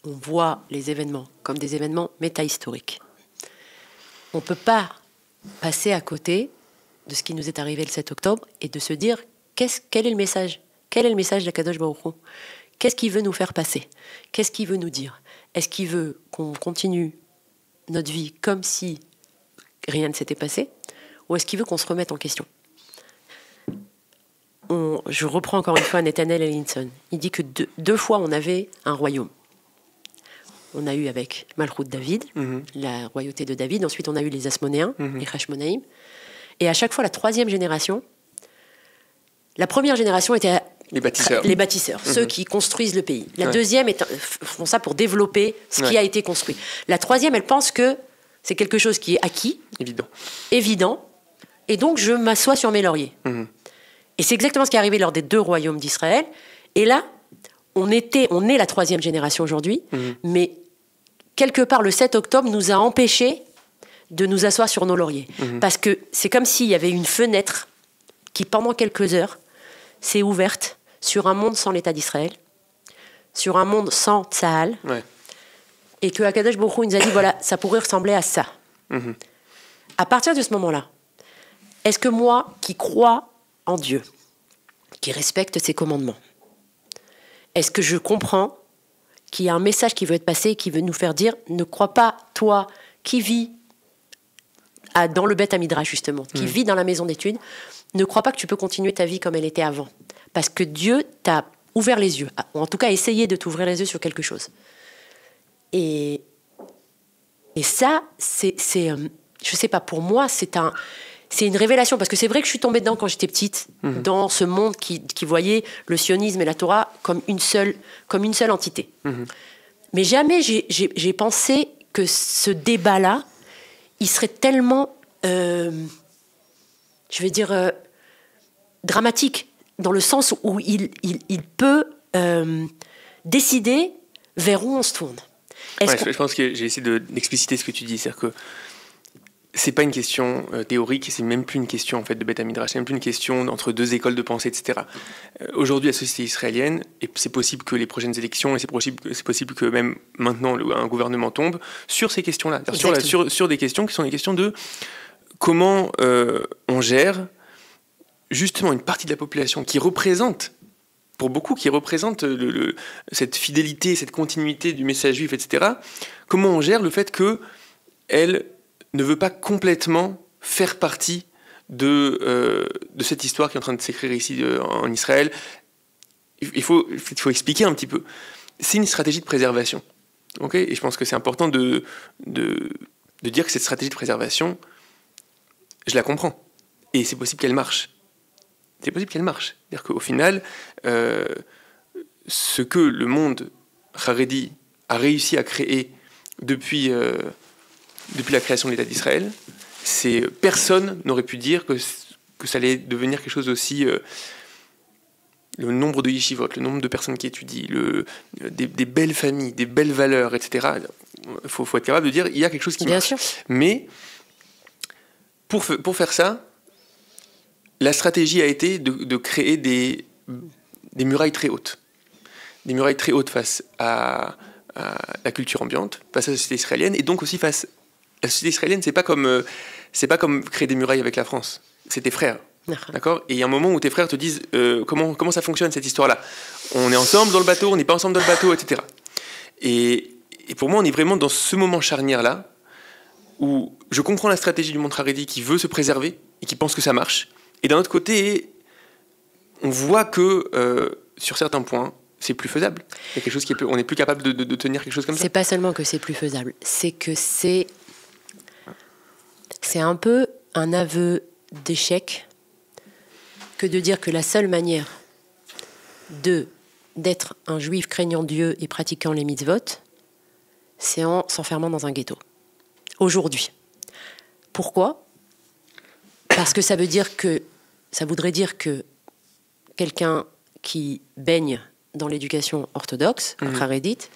on voit les événements comme des événements métahistoriques, on ne peut pas passer à côté de ce qui nous est arrivé le 7 octobre et de se dire quel est le message ? Quel est le message d'Akadosh Baruch Hu ? Qu'est-ce qu'il veut nous faire passer ? Qu'est-ce qu'il veut nous dire ? Est-ce qu'il veut qu'on continue notre vie comme si rien ne s'était passé ? Ou est-ce qu'il veut qu'on se remette en question ? Je reprends encore une fois Nathanaël Ellinson. Il dit que deux fois on avait un royaume. On a eu avec Malchut David, la royauté de David. Ensuite, on a eu les Asmonéens, les Hashmonaïm. Et à chaque fois, la troisième génération, la première génération était les bâtisseurs, ceux qui construisent le pays. La deuxième font ça pour développer ce qui a été construit. La troisième, elle pense que c'est quelque chose qui est acquis, évident, et donc je m'assois sur mes lauriers. Et c'est exactement ce qui est arrivé lors des 2 royaumes d'Israël. Et là, on est la troisième génération aujourd'hui, mais quelque part, le 7 octobre nous a empêchés de nous asseoir sur nos lauriers. Parce que c'est comme s'il y avait une fenêtre qui, pendant quelques heures, s'est ouverte sur un monde sans l'État d'Israël, sur un monde sans Tsahal, et que Akadosh Baruch Hu nous a dit, voilà, ça pourrait ressembler à ça. À partir de ce moment-là, est-ce que moi, qui crois en Dieu, qui respecte ses commandements, est-ce que je comprends qu'il y a un message qui veut être passé, qui veut nous faire dire, ne crois pas, toi, qui vis dans le Beth Amidrash, justement, qui vit dans la maison d'études, ne crois pas que tu peux continuer ta vie comme elle était avant. Parce que Dieu t'a ouvert les yeux, ou en tout cas essayé de t'ouvrir les yeux sur quelque chose. Et ça, je sais pas, pour moi, c'est une révélation, parce que c'est vrai que je suis tombée dedans quand j'étais petite, dans ce monde qui voyait le sionisme et la Torah comme une seule entité. Mais jamais j'ai pensé que ce débat-là, il serait tellement, dramatique, dans le sens où il peut décider vers où on se tourne. Je pense que j'ai essayé d'expliciter ce que tu dis, c'est-à-dire que c'est pas une question théorique, c'est même plus une question en fait de Beth Amidrash, c'est même plus une question entre deux écoles de pensée, etc. Aujourd'hui, la société israélienne, et c'est possible que les prochaines élections, et c'est possible que même maintenant un gouvernement tombe sur ces questions-là, sur des questions qui sont des questions de comment on gère justement une partie de la population qui représente, pour beaucoup, cette fidélité, cette continuité du message juif, etc. Comment on gère le fait qu'elle ne veut pas complètement faire partie de cette histoire qui est en train de s'écrire ici en Israël. Il faut expliquer un petit peu. C'est une stratégie de préservation. Okay, et je pense que c'est important de dire que cette stratégie de préservation, je la comprends. Et c'est possible qu'elle marche. C'est-à-dire qu'au final, ce que le monde Haredi a réussi à créer depuis la création de l'État d'Israël, personne n'aurait pu dire que ça allait devenir quelque chose aussi... le nombre de yeshivot, le nombre de personnes qui étudient, des belles familles, des belles valeurs, etc. Il faut être capable de dire il y a quelque chose qui marche. Bien sûr. Mais pour faire ça, la stratégie a été de créer des murailles très hautes. Des murailles très hautes face à la culture ambiante, face à la société israélienne, et donc aussi face... La société israélienne, c'est pas comme créer des murailles avec la France. C'est tes frères. D'accord ? Et il y a un moment où tes frères te disent comment ça fonctionne cette histoire-là. On est ensemble dans le bateau, on n'est pas ensemble dans le bateau, etc. Et pour moi, on est vraiment dans ce moment charnière-là où je comprends la stratégie du monde Haredi qui veut se préserver et qui pense que ça marche. Et d'un autre côté, on voit que sur certains points, c'est plus faisable. Il y a quelque chose on n'est plus capable de tenir quelque chose comme ça. C'est pas seulement que c'est plus faisable, c'est que c'est un peu un aveu d'échec que de dire que la seule manière d'être un juif craignant Dieu et pratiquant les mitzvot, c'est en s'enfermant dans un ghetto. Aujourd'hui. Pourquoi ? Parce que ça voudrait dire que quelqu'un qui baigne dans l'éducation orthodoxe, harédite,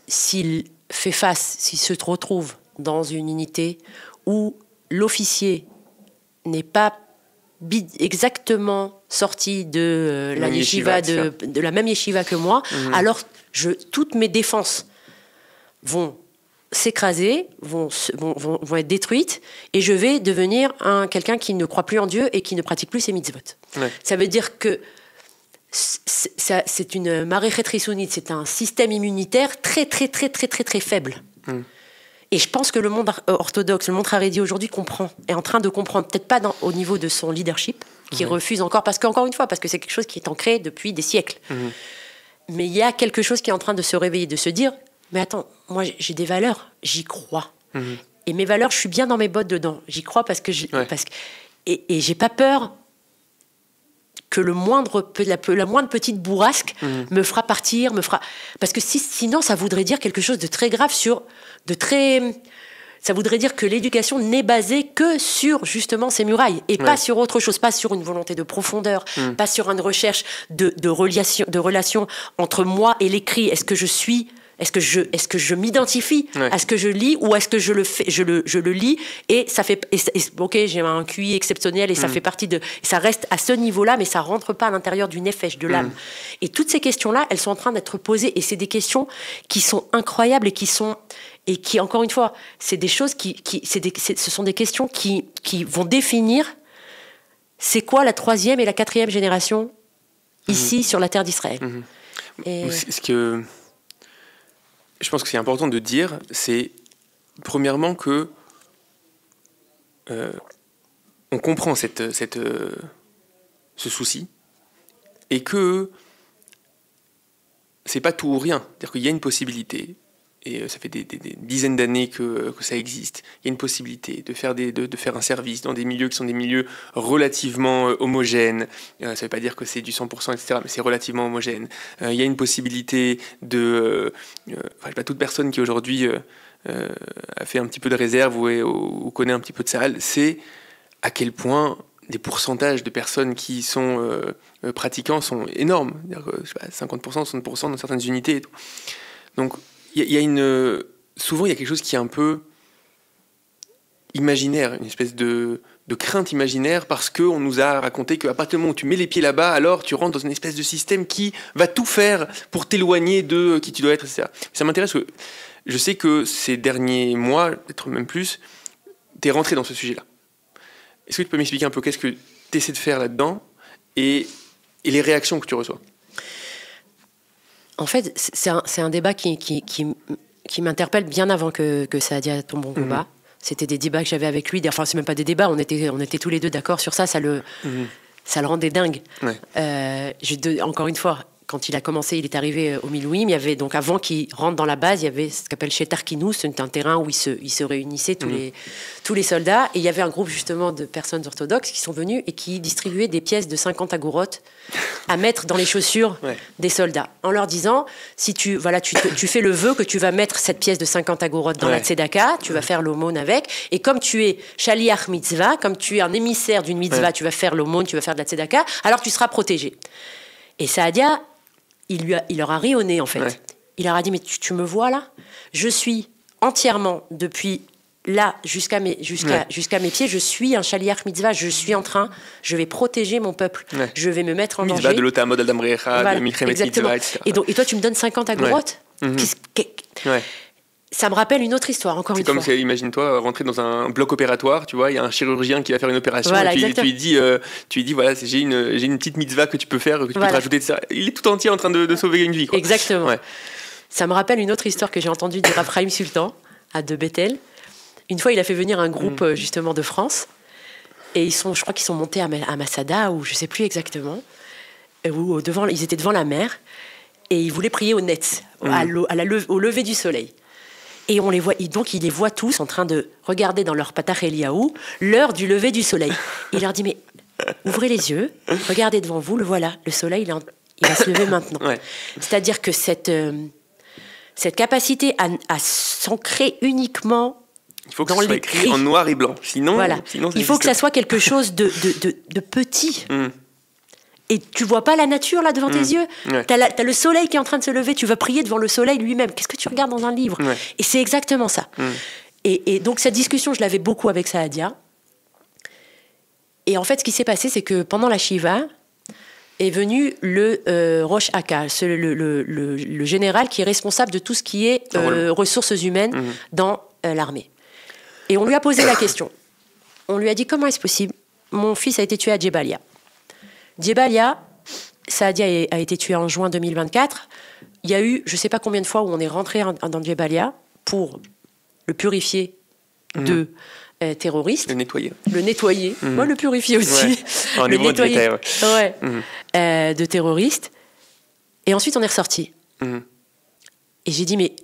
s'il se retrouve dans une unité où l'officier n'est pas exactement sorti de la yeshiva, de la même yeshiva que moi, alors toutes mes défenses vont s'écraser, vont être détruites, et je vais devenir quelqu'un qui ne croit plus en Dieu et qui ne pratique plus ses mitzvot. Ouais. Ça veut dire que c'est une maréchet rissounite, c'est un système immunitaire très, très, très, très, très, très faible. Et je pense que le monde orthodoxe, le monde haredi aujourd'hui est en train de comprendre, peut-être pas au niveau de son leadership, qui refuse encore, parce que c'est quelque chose qui est ancré depuis des siècles. Mais il y a quelque chose qui est en train de se réveiller, de se dire, mais attends, moi j'ai des valeurs, j'y crois. Et mes valeurs, je suis bien dans mes bottes dedans. J'y crois et j'ai pas peur que la moindre petite bourrasque me fera partir, parce que sinon ça voudrait dire quelque chose de très grave ça voudrait dire que l'éducation n'est basée que sur justement ces murailles et pas sur autre chose, pas sur une volonté de profondeur, pas sur une recherche de relation entre moi et l'écrit. Est-ce que je m'identifie à ce que je lis, ou est-ce que je le lis et ça fait ok, j'ai un QI exceptionnel et ça fait partie ça reste à ce niveau-là, mais ça rentre pas à l'intérieur du nefesh, de l'âme. Et toutes ces questions-là, elles sont en train d'être posées, et c'est des questions qui sont incroyables et qui encore une fois, c'est des choses ce sont des questions qui vont définir c'est quoi la 3e et la 4e génération ici sur la terre d'Israël. Et... Ce que je pense que c'est important de dire, c'est premièrement que on comprend ce souci et que c'est pas tout ou rien. C'est-à-dire qu'il y a une possibilité, et ça fait des dizaines d'années que ça existe, il y a une possibilité de faire un service dans des milieux qui sont des milieux relativement homogènes. Ça ne veut pas dire que c'est du 100%, etc., mais c'est relativement homogène. Il y a une possibilité de... pas toute personne qui aujourd'hui a fait un petit peu de réserve ou connaît un petit peu de ça, c'est à quel point des pourcentages de personnes qui sont pratiquants sont énormes. C'est-à-dire que, 50%, 60% dans certaines unités et tout. Donc, souvent, il y a quelque chose qui est un peu imaginaire, une espèce de crainte imaginaire, parce qu'on nous a raconté qu'à partir du moment où tu mets les pieds là-bas, alors tu rentres dans une espèce de système qui va tout faire pour t'éloigner de qui tu dois être, etc. Ça m'intéresse que je sais que ces derniers mois, peut-être même plus, tu es rentré dans ce sujet-là. Est-ce que tu peux m'expliquer un peu qu'est-ce que tu essaies de faire là-dedans et les réactions que tu reçois? En fait, c'est un débat qui m'interpelle bien avant que Saadia tombe en combat. C'était des débats que j'avais avec lui. Enfin, c'est même pas des débats, on était tous les deux d'accord sur ça. Ça le rendait dingue. Ouais. Encore une fois, quand il a commencé, il est arrivé au Milouim. Il y avait donc, avant qu'il rentre dans la base, il y avait ce qu'on appelle Shetar Kinous, c'est un terrain où ils se réunissaient tous les soldats. Et il y avait un groupe justement de personnes orthodoxes qui sont venues et qui distribuaient des pièces de 50 agourot à mettre dans les chaussures des soldats, en leur disant, si tu fais le vœu que tu vas mettre cette pièce de 50 agourot dans la tzedaka, tu vas faire l'aumône avec, et comme tu es shaliach mitzvah, comme tu es un émissaire d'une mitzvah, tu vas faire l'aumône, tu vas faire de la tzedaka, alors tu seras protégé. Et Saadia, il leur a ri au nez, en fait. Ouais. Il leur a dit, mais tu me vois là ? Je suis entièrement, depuis là jusqu'à mes pieds, je suis un shaliach mitzvah, je vais protéger mon peuple, je vais me mettre en danger. De l'ota model d'amrecha, de milchemet mitzvah, etc. Et toi, tu me donnes 50 agourot ? Ça me rappelle une autre histoire, encore une fois. C'est comme, imagine-toi, rentrer dans un bloc opératoire, tu vois, il y a un chirurgien qui va faire une opération, et puis tu lui dis, voilà, j'ai une petite mitzvah que tu peux faire, que tu peux te rajouter de ça. Il est tout entier en train de sauver une vie, quoi. Exactement. Ouais. Ça me rappelle une autre histoire que j'ai entendue du Rav Chaim Sultan, de Bethel. Une fois, il a fait venir un groupe, justement, de France, et je crois qu'ils sont montés à Masada, ou je ne sais plus exactement, où ils étaient devant la mer, et ils voulaient prier au Netz, au lever du soleil. Et on les voit, donc ils les voient tous en train de regarder dans leur patach Eliaou l'heure du lever du soleil. Il leur dit, mais ouvrez les yeux, regardez devant vous, le voilà, le soleil il va se lever maintenant. Ouais. C'est-à-dire que cette capacité à s'ancrer uniquement il faut que ça soit écrit en noir et blanc, sinon il faut que ça soit quelque chose de petit. Et tu vois pas la nature là devant tes yeux. Ouais. T'as le soleil qui est en train de se lever. Tu vas prier devant le soleil lui-même. Qu'est-ce que tu regardes dans un livre ? Et c'est exactement ça. Et donc cette discussion, je l'avais beaucoup avec Saadia. Et en fait, ce qui s'est passé, c'est que pendant la Shiva est venu le Rosh Aka, le général qui est responsable de tout ce qui est ressources humaines dans l'armée. Et on lui a posé la question. On lui a dit, comment est-ce possible ? Mon fils a été tué à Djebalia. Djebalia, Saadia a été tué en juin 2024. Il y a eu, je ne sais pas combien de fois où on est rentré dans Djebalia pour le purifier de terroristes. Le nettoyer. Moi, le purifier aussi. Ouais. Le nettoyer de terroristes. Et ensuite, on est ressorti. Et j'ai dit, mais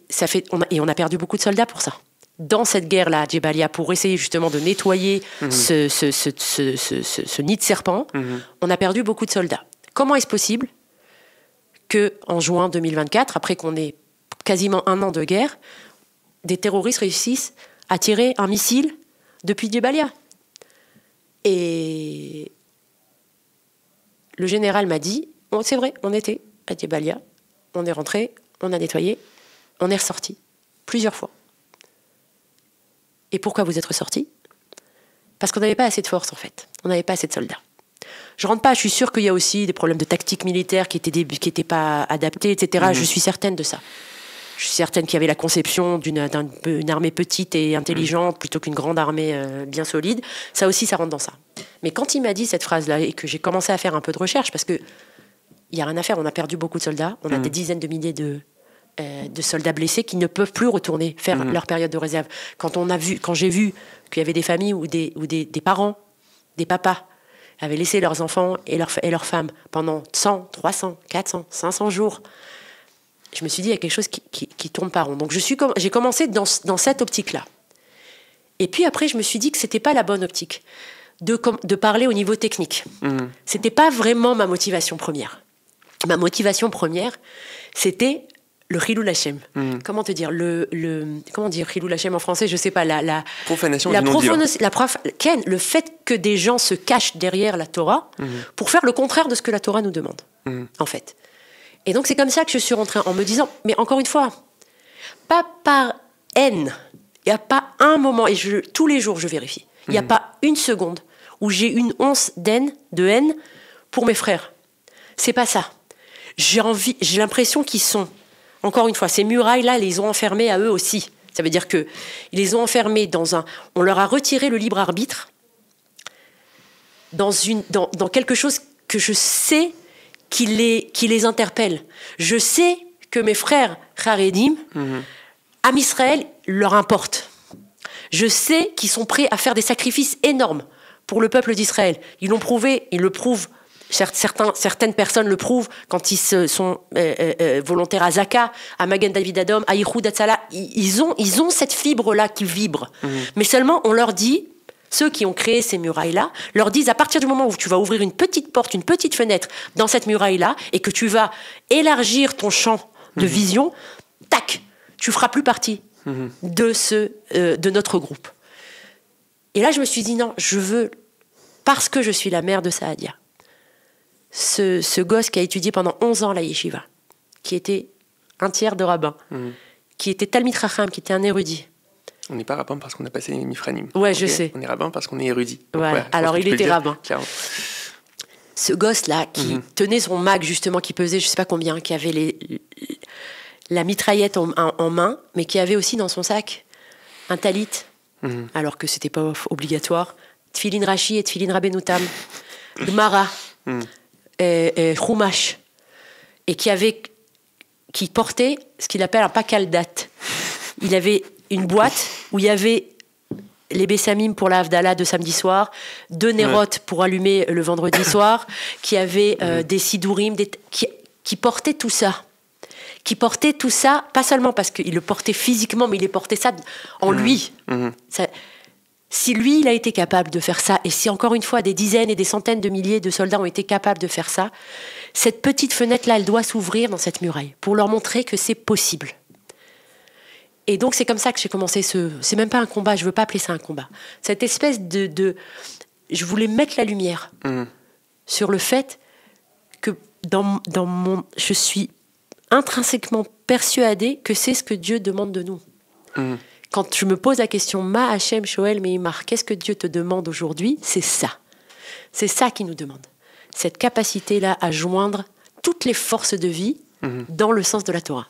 on a perdu beaucoup de soldats pour ça. Dans cette guerre-là, à Djebalia, pour essayer justement de nettoyer ce nid de serpent, on a perdu beaucoup de soldats. Comment est-ce possible qu'en juin 2024, après qu'on ait quasiment 1 an de guerre, des terroristes réussissent à tirer un missile depuis Djebalia ? Et le général m'a dit, c'est vrai, on était à Djebalia, on est rentré, on a nettoyé, on est ressorti plusieurs fois. Et pourquoi vous êtes ressortis ? Parce qu'on n'avait pas assez de force, en fait. On n'avait pas assez de soldats. Je rentre pas, je suis sûre qu'il y a aussi des problèmes de tactique militaire qui étaient pas adaptés, etc. Je suis certaine de ça. Je suis certaine qu'il y avait la conception d'une armée petite et intelligente plutôt qu'une grande armée bien solide. Ça aussi, ça rentre dans ça. Mais quand il m'a dit cette phrase-là et que j'ai commencé à faire un peu de recherche, parce qu'il n'y a rien à faire, on a perdu beaucoup de soldats, on a des dizaines de milliers de soldats blessés qui ne peuvent plus retourner faire leur période de réserve. Quand j'ai vu qu'il y avait des familles où des parents, des papas, avaient laissé leurs enfants et leurs femmes pendant 100, 300, 400, 500 jours, je me suis dit, il y a quelque chose qui tourne pas rond. Donc j'ai commencé dans cette optique-là. Et puis après, je me suis dit que c'était pas la bonne optique de parler au niveau technique. C'était pas vraiment ma motivation première. Ma motivation première, c'était le Chilul Hashem. Comment te dire comment dire Chilul Hashem en français? Je sais pas. La profanation du non-divin. Le fait que des gens se cachent derrière la Torah pour faire le contraire de ce que la Torah nous demande, en fait. Et donc c'est comme ça que je suis rentrée en me disant, mais encore une fois, pas par haine. Il n'y a pas un moment, et tous les jours je vérifie, il n'y a pas une seconde où j'ai une once de haine pour mes frères. C'est pas ça. J'ai l'impression qu'ils sont, encore une fois, ces murailles-là, ils les ont enfermés à eux aussi. Ça veut dire qu'ils les ont enfermés on leur a retiré le libre arbitre dans quelque chose que je sais qui les interpelle. Je sais que mes frères Haredim, Am Israël, leur importe. Je sais qu'ils sont prêts à faire des sacrifices énormes pour le peuple d'Israël. Ils l'ont prouvé, ils le prouvent. Certaines personnes le prouvent quand ils sont volontaires à Zaka, à Magen David Adom, à Ichud Hatzalah. Ils ont cette fibre-là qui vibre. Mais seulement, on leur dit, ceux qui ont créé ces murailles-là, leur disent à partir du moment où tu vas ouvrir une petite porte, une petite fenêtre dans cette muraille-là et que tu vas élargir ton champ de vision, tac, tu feras plus partie de notre groupe. Et là, je me suis dit non, je veux, parce que je suis la mère de Saadia, ce gosse qui a étudié pendant 11 ans la yeshiva, qui était un tiers de rabbin, qui était Talmid Chacham, qui était un érudit. On n'est pas rabbin parce qu'on a passé les Mifranim. Ouais, je sais. On est rabbin parce qu'on est érudit. Voilà. Alors, il était rabbin. Clairement. Ce gosse-là, qui tenait son mag, justement, qui pesait je ne sais pas combien, qui avait la mitraillette en main, mais qui avait aussi dans son sac un talit, alors que ce n'était pas obligatoire, Tfilin Rashi et Tfilin Rabbeinu-Tam, Gemara, Chumash, et qui portait ce qu'il appelle un pakaldat. Il avait une boîte où il y avait les bessamim pour la Havdalah de samedi soir, 2 nérotes pour allumer le vendredi soir, qui avait des sidourim, qui portaient tout ça. Qui portait tout ça, pas seulement parce qu'il le portait physiquement, mais il portait ça en lui. Ça, si lui, il a été capable de faire ça, et si encore une fois des dizaines et des centaines de milliers de soldats ont été capables de faire ça, cette petite fenêtre-là, elle doit s'ouvrir dans cette muraille pour leur montrer que c'est possible. Et donc c'est comme ça que j'ai commencé c'est même pas un combat, je veux pas appeler ça un combat. Cette espèce je voulais mettre la lumière sur le fait que je suis intrinsèquement persuadée que c'est ce que Dieu demande de nous. Quand je me pose la question, Ma Hachem Shoel Meimar, qu'est-ce que Dieu te demande aujourd'hui? C'est ça. C'est ça qu'il nous demande. Cette capacité-là à joindre toutes les forces de vie dans le sens de la Torah.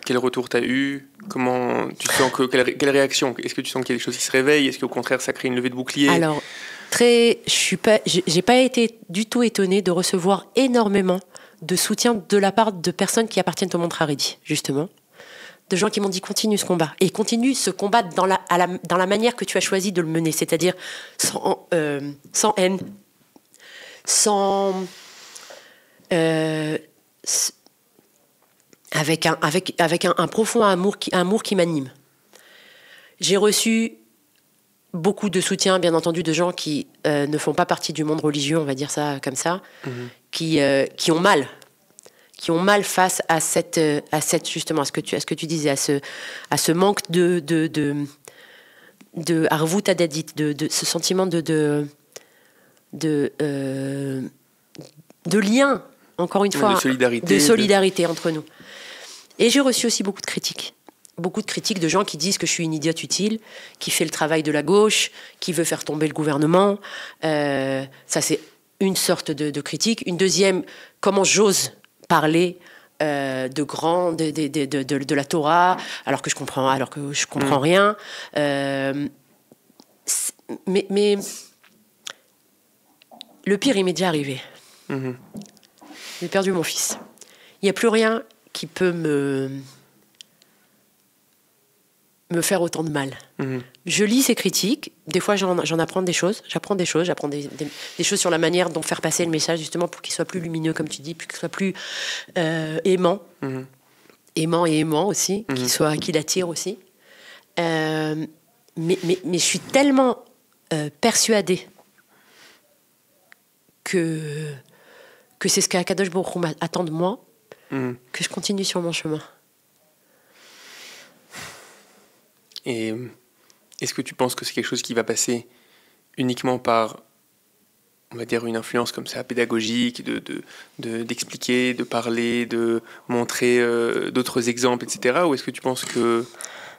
Quel retour t'as eu? Comment tu sens quelle réaction? Est-ce que tu sens qu'il y a des choses qui se réveillent? Est-ce qu'au contraire ça crée une levée de bouclier? Alors, j'ai pas été du tout étonnée de recevoir énormément de soutien de la part de personnes qui appartiennent au monde Haredi, justement. De gens qui m'ont dit continue ce combat. Et continue ce combat dans la manière que tu as choisi de le mener, c'est-à-dire sans haine, avec un profond amour qui m'anime. J'ai reçu beaucoup de soutien, bien entendu, de gens qui ne font pas partie du monde religieux, on va dire ça comme ça, qui ont mal face à cette justement à ce que tu disais, à ce manque de arvut hadadit, de ce sentiment de lien, encore une fois, de solidarité entre nous. Et j'ai reçu aussi beaucoup de critiques de gens qui disent que je suis une idiote utile, qui fait le travail de la gauche, qui veut faire tomber le gouvernement. Ça, c'est une sorte de critique. Une deuxième, comment j'ose parler de la Torah, alors que je comprends rien. Mais le pire, il m'est déjà arrivé. J'ai perdu mon fils. Il n'y a plus rien qui peut me faire autant de mal. Je lis ces critiques, des fois j'en apprends des choses, j'apprends des choses sur la manière dont faire passer le message, justement pour qu'il soit plus lumineux, comme tu dis, pour qu'il soit plus aimant, aimant aussi, qu'il attire aussi. Mais je suis tellement persuadée que c'est ce qu'Akadosh Baruch Hu attend de moi, que je continue sur mon chemin. Et est-ce que tu penses que c'est quelque chose qui va passer uniquement par, on va dire, une influence comme ça, pédagogique, d'expliquer, de parler, de montrer d'autres exemples, etc. Ou est-ce que tu penses que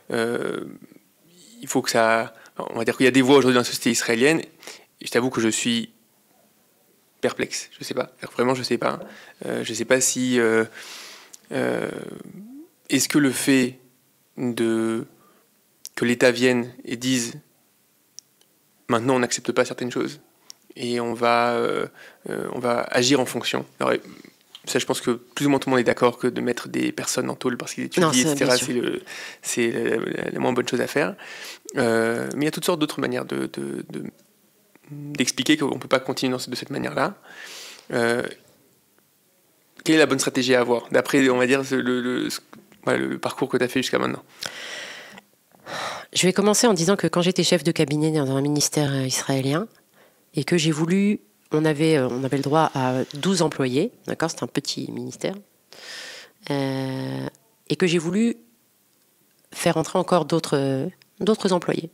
il faut que ça... On va dire qu'il y a des voix aujourd'hui dans la société israélienne, et je t'avoue que je suis perplexe, je sais pas. Vraiment, je sais pas. Je sais pas si... est-ce que le fait que l'État vienne et dise maintenant on n'accepte pas certaines choses et on va agir en fonction. Alors, ça, je pense que plus ou moins tout le monde est d'accord que de mettre des personnes en tôle parce qu'ils étudient, etc., c'est la moins bonne chose à faire. Mais il y a toutes sortes d'autres manières d'expliquer qu'on ne peut pas continuer de cette manière-là. Quelle est la bonne stratégie à avoir d'après, on va dire, le parcours que tu as fait jusqu'à maintenant? Je vais commencer en disant que quand j'étais chef de cabinet dans un ministère israélien et que j'ai voulu, on avait le droit à 12 employés, d'accord, c'est un petit ministère, et que j'ai voulu faire entrer encore d'autres employés.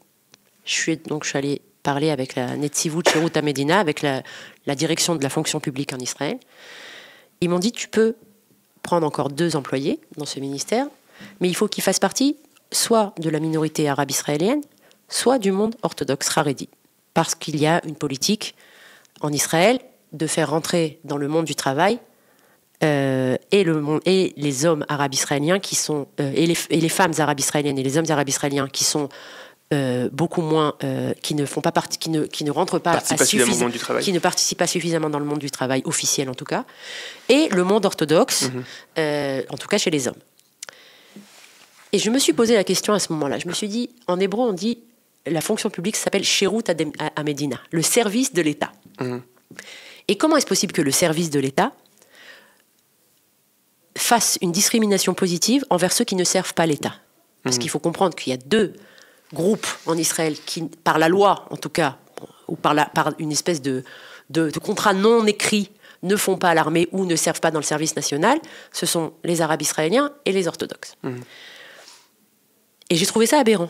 Je suis allée parler avec la Netzivut Sherut HaMedina, avec la direction de la fonction publique en Israël. Ils m'ont dit, tu peux prendre encore 2 employés dans ce ministère, mais il faut qu'ils fassent partie soit de la minorité arabe israélienne, soit du monde orthodoxe haredi. Parce qu'il y a une politique en Israël de faire rentrer dans le monde du travail et les hommes arabes israéliens qui sont et les femmes arabes israéliennes et les hommes arabes israéliens qui sont beaucoup moins qui ne font pas partie, qui ne rentrent pas qui ne participent pas suffisamment dans le monde du travail officiel en tout cas, et le monde orthodoxe en tout cas chez les hommes. Et je me suis posé la question à ce moment-là. Je me suis dit, en hébreu, on dit, la fonction publique s'appelle Sherut HaMedina, le service de l'État. Et comment est-ce possible que le service de l'État fasse une discrimination positive envers ceux qui ne servent pas l'État? Parce qu'il faut comprendre qu'il y a 2 groupes en Israël qui, par la loi en tout cas, ou par une espèce de contrat non écrit, ne font pas l'armée ou ne servent pas dans le service national. Ce sont les Arabes israéliens et les orthodoxes. Et j'ai trouvé ça aberrant.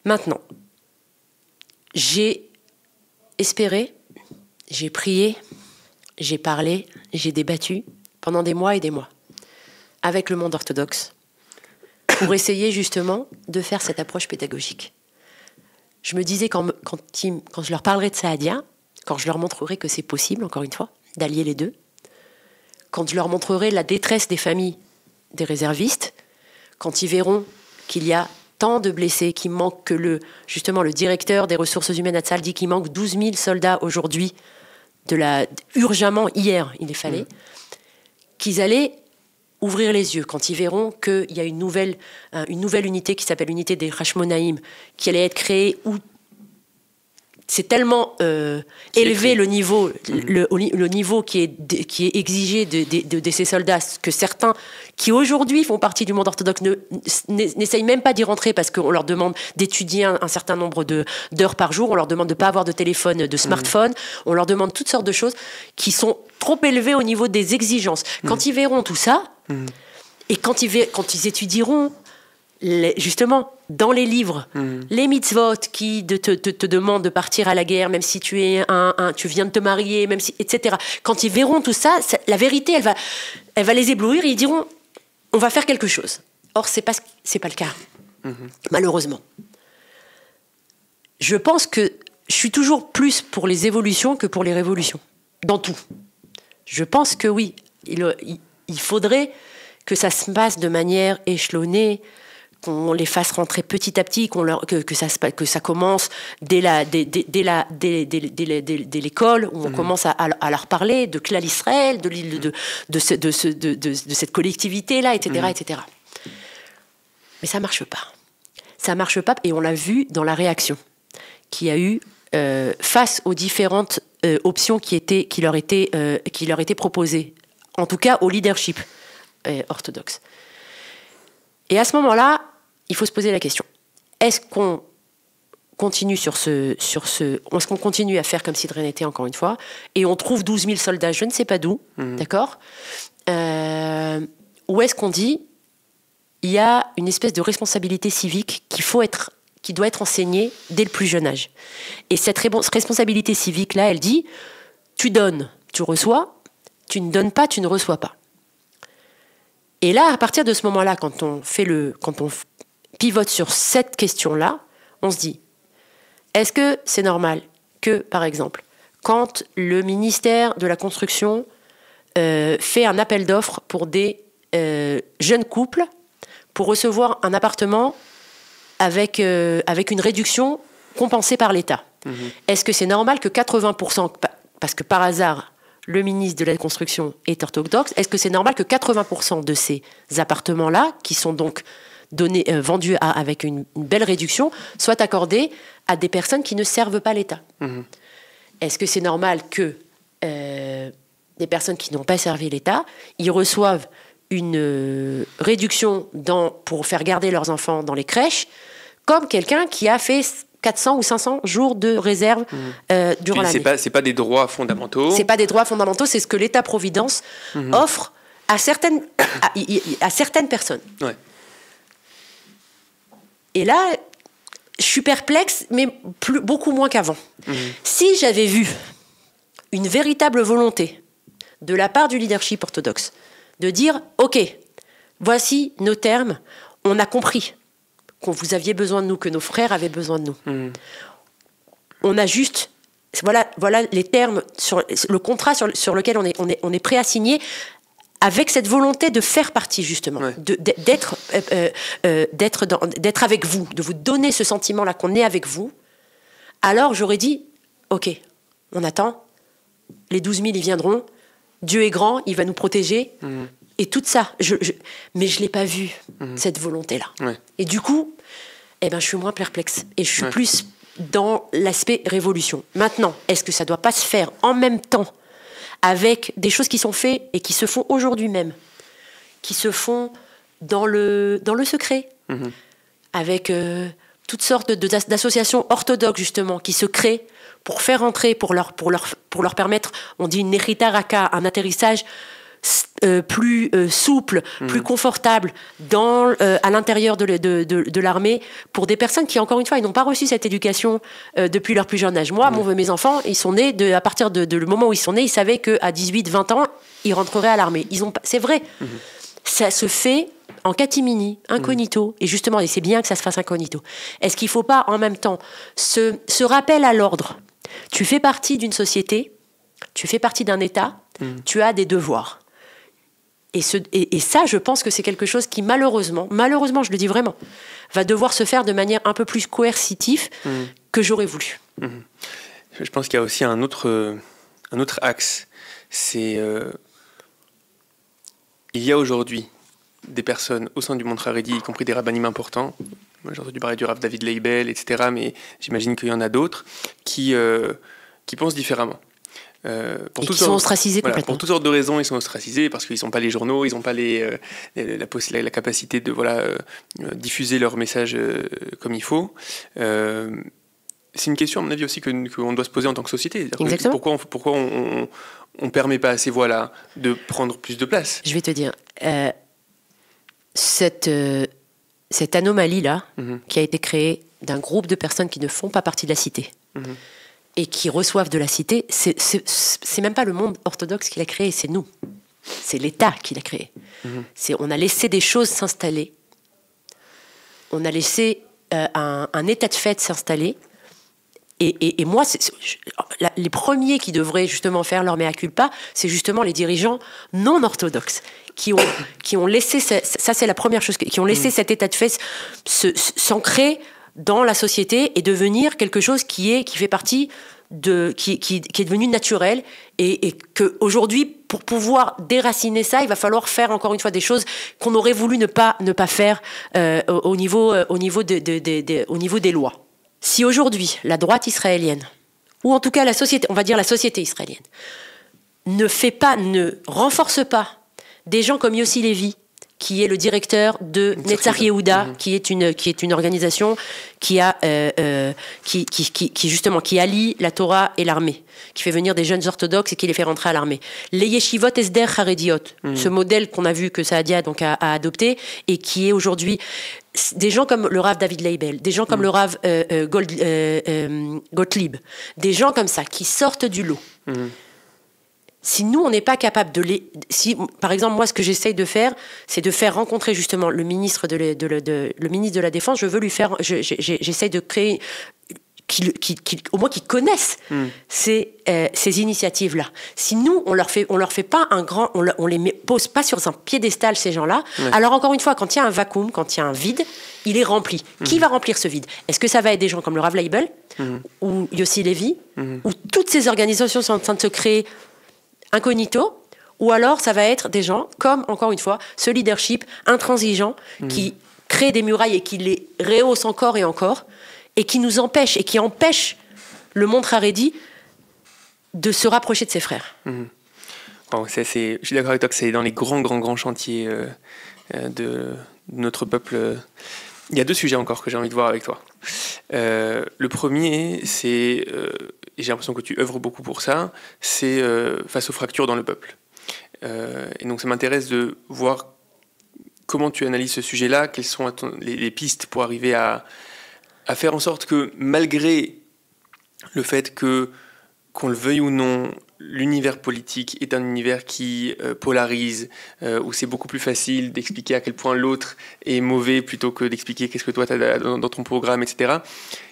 Maintenant, j'ai espéré, j'ai prié, j'ai parlé, j'ai débattu pendant des mois et des mois avec le monde orthodoxe pour essayer justement de faire cette approche pédagogique. Je me disais quand je leur parlerai de Saadia, quand je leur montrerai que c'est possible, encore une fois, d'allier les deux, quand je leur montrerai la détresse des familles des réservistes, quand ils verront qu'il y a tant de blessés, qu'il manque que justement le directeur des ressources humaines à Tzahal dit qu'il manque 12 000 soldats aujourd'hui, urgemment hier, il les fallait, qu'ils allaient ouvrir les yeux quand ils verront qu'il y a une nouvelle unité qui s'appelle l'unité des Hashmonaïm, qui allait être créée où c'est tellement élevé le niveau, le niveau qui est exigé de ces soldats que certains qui aujourd'hui font partie du monde orthodoxe n'essayent même pas d'y rentrer parce qu'on leur demande d'étudier un certain nombre d'heures par jour, on leur demande de ne pas avoir de téléphone, de smartphone, on leur demande toutes sortes de choses qui sont trop élevées au niveau des exigences. Quand ils verront tout ça, et quand ils étudieront justement, dans les livres, les mitzvot qui te demandent de partir à la guerre, même si tu viens de te marier, même si, etc. Quand ils verront tout ça, la vérité, elle va les éblouir et ils diront, on va faire quelque chose. Or, c'est pas le cas, malheureusement. Je pense que je suis toujours plus pour les évolutions que pour les révolutions, dans tout. Je pense que oui, il faudrait que ça se passe de manière échelonnée, qu'on les fasse rentrer petit à petit, que ça commence dès l'école, où on commence à leur parler de Klal Israël, de cette collectivité-là, etc., etc. Mais ça marche pas. Ça marche pas, et on l'a vu dans la réaction qu'il y a eu face aux différentes options qui leur étaient proposées, en tout cas au leadership orthodoxe. Et à ce moment-là, il faut se poser la question. Est-ce qu'on continue est-ce qu'on continue à faire comme si de rien n'était, encore une fois, et on trouve 12 000 soldats, je ne sais pas d'où, d'accord, ou est-ce qu'on dit, il y a une espèce de responsabilité civique qui doit être enseignée dès le plus jeune âge. Et cette responsabilité civique-là, elle dit, tu donnes, tu reçois, tu ne donnes pas, tu ne reçois pas. Et là, à partir de ce moment-là, quand on pivote sur cette question-là, on se dit, est-ce que c'est normal que, par exemple, quand le ministère de la Construction fait un appel d'offres pour des jeunes couples pour recevoir un appartement avec une réduction compensée par l'État, est-ce que c'est normal que 80%, parce que par hasard, le ministre de la Construction est orthodoxe, est-ce que c'est normal que 80% de ces appartements-là, qui sont donc vendus avec une belle réduction, soient accordés à des personnes qui ne servent pas l'État? Est-ce que c'est normal que des personnes qui n'ont pas servi l'État, ils reçoivent une réduction pour faire garder leurs enfants dans les crèches, comme quelqu'un qui a fait 400 ou 500 jours de réserve durant l'année? C'est pas des droits fondamentaux. C'est pas des droits fondamentaux, c'est ce que l'État-providence offre à certaines personnes. Ouais. Et là, je suis perplexe, mais beaucoup moins qu'avant. Si j'avais vu une véritable volonté de la part du leadership orthodoxe de dire, OK, voici nos termes, on a compris que vous aviez besoin de nous, que nos frères avaient besoin de nous. On a juste, voilà les termes, le contrat sur lequel on est prêt à signer, avec cette volonté de faire partie, justement, d'être avec vous, de vous donner ce sentiment-là qu'on est avec vous. Alors j'aurais dit, OK, on attend, les 12 000, ils viendront, Dieu est grand, il va nous protéger, et tout ça. Mais je ne l'ai pas vu, cette volonté-là. Ouais. Et du coup, je suis moins perplexe, et je suis plus dans l'aspect révolution. Maintenant, est-ce que ça ne doit pas se faire en même temps avec des choses qui sont faites et qui se font aujourd'hui même, qui se font dans le secret, avec toutes sortes d'associations orthodoxes, justement, qui se créent pour faire entrer, pour leur permettre, on dit une nechita raka, un atterrissage plus souple, plus confortable à l'intérieur de l'armée, pour des personnes qui, encore une fois, ils n'ont pas reçu cette éducation depuis leur plus jeune âge. Moi, mes enfants, ils sont nés, à partir de le moment où ils sont nés, ils savaient qu'à 18-20 ans, ils rentreraient à l'armée. C'est vrai. Ça se fait en catimini, incognito, et justement, et c'est bien que ça se fasse incognito. Est-ce qu'il ne faut pas, en même temps, ce rappel à l'ordre? Tu fais partie d'une société, tu fais partie d'un État, tu as des devoirs. Et ça, je pense que c'est quelque chose qui, malheureusement, je le dis vraiment, va devoir se faire de manière un peu plus coercitive que j'aurais voulu. Je pense qu'il y a aussi un autre axe. C'est il y a aujourd'hui des personnes au sein du monde Haredi, y compris des rabbinim importants. Moi, j'ai entendu parler du Rav David Leibel, etc. Mais j'imagine qu'il y en a d'autres qui pensent différemment. Qui sont ostracisés complètement. Pour toutes sortes de raisons, ils sont ostracisés parce qu'ils n'ont pas les journaux, ils n'ont pas la capacité de diffuser leur message comme il faut. C'est une question, à mon avis, aussi qu'on doit se poser en tant que société. Exactement. Pourquoi on ne permet pas à ces voix-là de prendre plus de place? Je vais te dire, cette anomalie-là, qui a été créée d'un groupe de personnes qui ne font pas partie de la cité, et qui reçoivent de la cité, c'est même pas le monde orthodoxe qui l'a créé, c'est nous. C'est l'État qui l'a créé. On a laissé des choses s'installer. On a laissé un état de fait s'installer. Et moi, les premiers qui devraient justement faire leur mea culpa, c'est justement les dirigeants non orthodoxes qui ont laissé, ça c'est la première chose, qui ont laissé cet état de fait s'ancrer dans la société et devenir quelque chose qui fait partie qui est devenu naturel, et qu'aujourd'hui, pour pouvoir déraciner ça, il va falloir faire encore une fois des choses qu'on aurait voulu ne pas faire au niveau des lois. Si aujourd'hui la droite israélienne, ou en tout cas la société, on va dire la société israélienne, ne renforce pas des gens comme Yossi Lévi, qui est le directeur de Netzach Yehuda, qui est une organisation qui allie la Torah et l'armée, qui fait venir des jeunes orthodoxes et qui les fait rentrer à l'armée. Les yeshivot esder harediot, ce modèle qu'on a vu que Saadia a adopté, et qui est aujourd'hui des gens comme le Rav David Leibel, des gens comme le Rav Gottlieb, des gens comme ça qui sortent du lot. Si nous, on n'est pas capable par exemple, moi, ce que j'essaye de faire, c'est de faire rencontrer justement le ministre le ministre de la Défense. Je veux lui faire, j'essaye de créer, au moins qu'ils connaissent ces initiatives-là. Si nous, on leur fait pas on les pose pas sur un piédestal, ces gens-là. Alors encore une fois, quand il y a un vacuum, quand il y a un vide, il est rempli. Qui va remplir ce vide? Est-ce que ça va être des gens comme le Rav Leibel ou Yossi Lévi, ou toutes ces organisations sont en train de se créer incognito, ou alors ça va être des gens comme, encore une fois, ce leadership intransigeant qui crée des murailles et qui les rehausse encore et encore, et qui nous empêche, et qui empêche le monde haredi de se rapprocher de ses frères. Bon, je suis d'accord avec toi que c'est dans les grands chantiers de notre peuple. Il y a 2 sujets encore que j'ai envie de voir avec toi. Le premier, c'est, et j'ai l'impression que tu œuvres beaucoup pour ça, c'est face aux fractures dans le peuple. Et donc ça m'intéresse de voir comment tu analyses ce sujet-là, quelles sont les pistes pour arriver à faire en sorte que, malgré le fait qu'on le veuille ou non, l'univers politique est un univers qui polarise, où c'est beaucoup plus facile d'expliquer à quel point l'autre est mauvais plutôt que d'expliquer qu'est-ce que toi tu as dans ton programme, etc.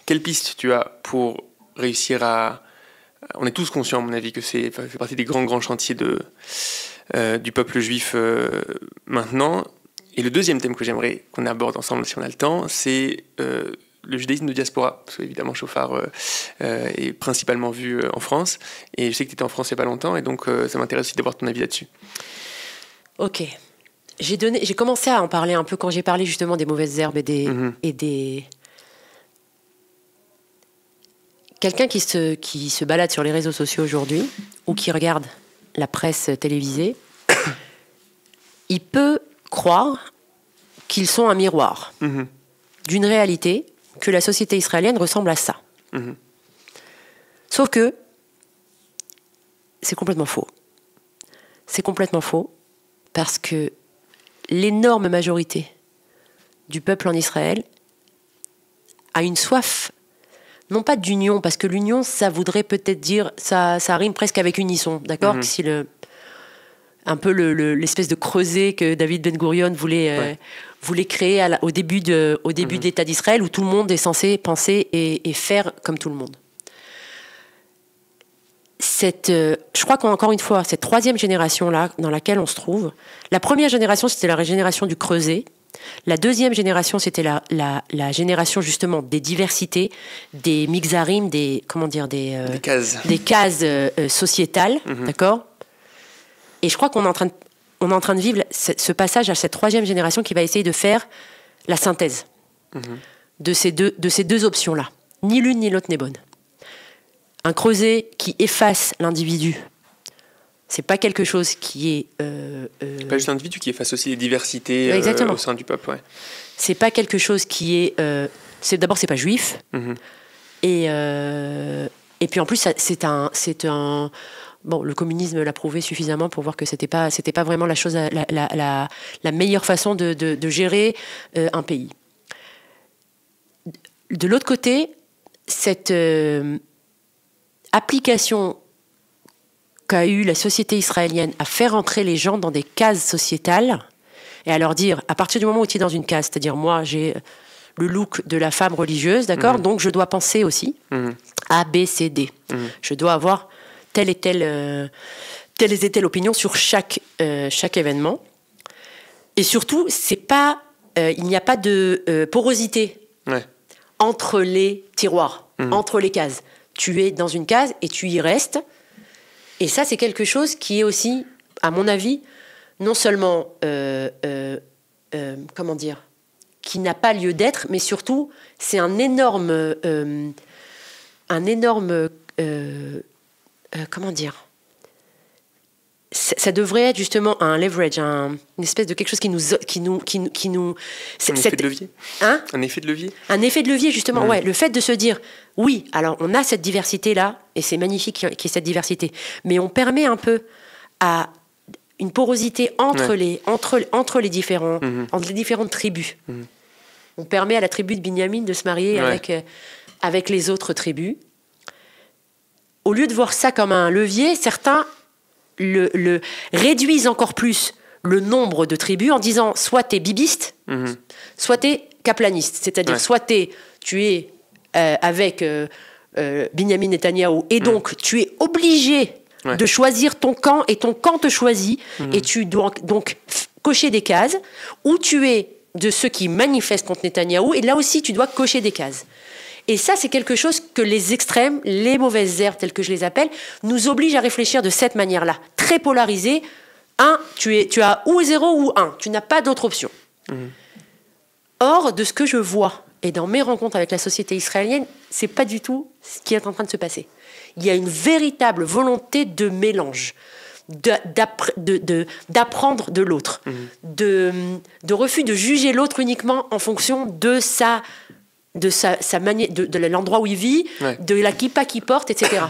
Quelle piste tu as pour réussir à... On est tous conscients, à mon avis, que ça fait partie des grands chantiers du peuple juif maintenant. Et le deuxième thème que j'aimerais qu'on aborde ensemble, si on a le temps, c'est le judaïsme de diaspora, parce qu'évidemment Shofar est principalement vu en France, et je sais que tu étais en France il n'y a pas longtemps, et donc ça m'intéresse aussi d'avoir ton avis là-dessus. Ok. J'ai commencé à en parler un peu quand j'ai parlé justement des mauvaises herbes et des... Quelqu'un qui se balade sur les réseaux sociaux aujourd'hui, ou qui regarde la presse télévisée, il peut croire qu'ils sont un miroir d'une réalité, que la société israélienne ressemble à ça. Sauf que c'est complètement faux. C'est complètement faux, parce que l'énorme majorité du peuple en Israël a une soif, non pas d'union, parce que l'union, ça voudrait peut-être dire, ça rime presque avec unisson, d'accord? Si un peu l'espèce de creuset que David Ben Gurion voulait créer au début de l'État d'Israël, où tout le monde est censé penser et faire comme tout le monde. Je crois qu'encore une fois, cette 3e génération-là, dans laquelle on se trouve, la première génération, c'était la génération du creuset. La 2e génération, c'était la génération justement des diversités, des mixarim, des cases sociétales, d'accord? Et je crois qu'on est en train de vivre ce passage à cette 3e génération qui va essayer de faire la synthèse de ces deux options-là. Ni l'une ni l'autre n'est bonne. Un creuset qui efface l'individu, c'est pas quelque chose qui est... C'est pas juste l'individu qui efface aussi les diversités au sein du peuple. Ouais. C'est pas quelque chose qui est... D'abord, c'est pas juif. Et puis en plus, c'est un bon, le communisme l'a prouvé suffisamment pour voir que c'était pas vraiment la chose, la meilleure façon de gérer un pays. De l'autre côté, cette application qu'a eu la société israélienne à faire entrer les gens dans des cases sociétales et à leur dire, à partir du moment où tu es dans une case, c'est-à-dire moi j'ai le look de la femme religieuse, d'accord, donc je dois penser aussi A, B, C, D. Je dois avoir telle et telle opinion sur chaque événement. Et surtout, il n'y a pas de porosité entre les tiroirs, entre les cases. Tu es dans une case et tu y restes. Et ça, c'est quelque chose qui est aussi, à mon avis, non seulement, qui n'a pas lieu d'être, mais surtout, c'est un énorme ça devrait être justement un leverage, une espèce de quelque chose qui nous un effet de levier. Un effet de levier. Un effet de levier, justement. Ouais, le fait de se dire, oui, alors on a cette diversité là, et c'est magnifique qu'il y ait cette diversité, mais on permet un peu à une porosité entre les différentes tribus. On permet à la tribu de Binyamin de se marier avec les autres tribus. Au lieu de voir ça comme un levier, certains le réduisent encore plus le nombre de tribus en disant soit t'es bibiste, soit t'es kaplaniste. C'est-à-dire soit tu es avec Binyamin Netanyahou et donc tu es obligé de choisir ton camp et ton camp te choisit et tu dois donc cocher des cases, ou tu es de ceux qui manifestent contre Netanyahou et là aussi tu dois cocher des cases. Et ça, c'est quelque chose que les extrêmes, les mauvaises herbes, telles que je les appelle, nous obligent à réfléchir de cette manière-là. Très polarisé. Tu as ou 0 ou 1. Tu n'as pas d'autre option. Or, de ce que je vois, et dans mes rencontres avec la société israélienne, c'est pas du tout ce qui est en train de se passer. Il y a une véritable volonté de mélange, d'apprendre de l'autre, de refus de juger l'autre uniquement en fonction de sa manière, de l'endroit où il vit, de la kippa qu'il porte, etc.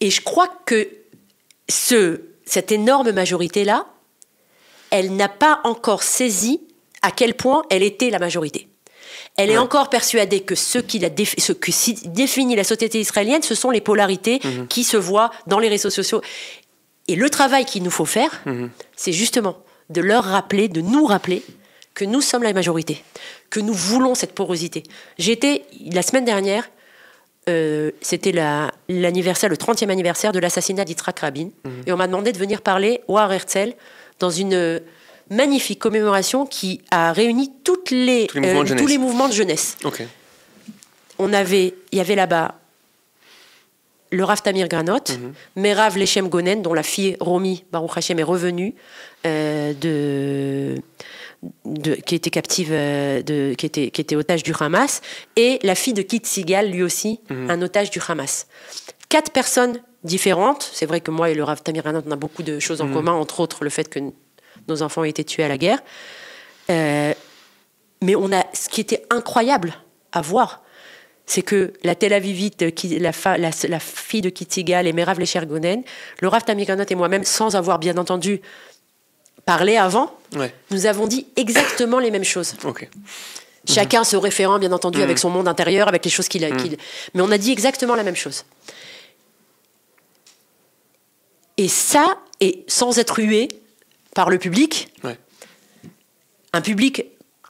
Et je crois que cette énorme majorité-là, elle n'a pas encore saisi à quel point elle était la majorité. Elle est encore persuadée que ce qui définit la société israélienne, ce sont les polarités qui se voient dans les réseaux sociaux. Et le travail qu'il nous faut faire, c'est justement de nous rappeler que nous sommes la majorité, que nous voulons cette porosité. J'étais, la semaine dernière, c'était le 30e anniversaire de l'assassinat d'Yitzhak Rabin, et on m'a demandé de venir parler au Har Herzl dans une magnifique commémoration qui a réuni tous les mouvements de jeunesse. Okay. Il y avait là-bas le Rav Tamir Granot, Merav Leshem Gonen, dont la fille Romi Baruch Hashem est revenue qui était captive, qui était otage du Hamas, et la fille de Kit Sigal, lui aussi, un otage du Hamas. 4 personnes différentes. C'est vrai que moi et le Rav Tamir Granot, on a beaucoup de choses en commun, entre autres le fait que nos enfants ont été tués à la guerre. Mais ce qui était incroyable à voir, c'est que la Tel Avivite, la fille de Kit Sigal et Merav Lesher Gonen, le Rav Tamir Granot et moi-même, sans avoir bien entendu parlé avant, nous avons dit exactement les mêmes choses. Okay. Chacun se référant, bien entendu, avec son monde intérieur, avec les choses qu'il a. Mais on a dit exactement la même chose. Et ça, et sans être hué par le public, un public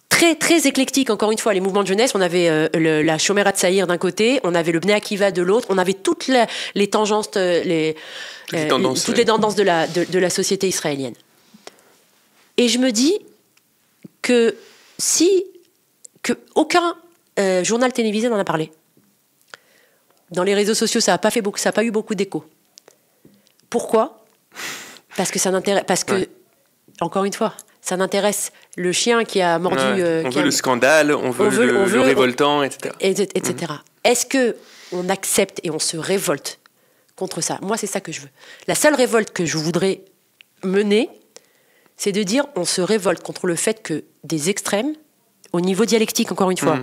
très, très éclectique, encore une fois, les mouvements de jeunesse, on avait la Shomer HaTzaïr d'un côté, on avait le Bnei Akiva de l'autre, on avait toutes les tendances, toutes les tendances de la société israélienne. Et je me dis que aucun journal télévisé n'en a parlé. Dans les réseaux sociaux, ça n'a pas eu beaucoup d'écho. Pourquoi ? Parce que encore une fois, ça n'intéresse le chien qui a mordu. On veut le scandale, on veut le révoltant, etc. Est-ce que on accepte et on se révolte contre ça ? Moi, c'est ça que je veux. La seule révolte que je voudrais mener, c'est de dire on se révolte contre le fait que des extrêmes, au niveau dialectique, encore une fois,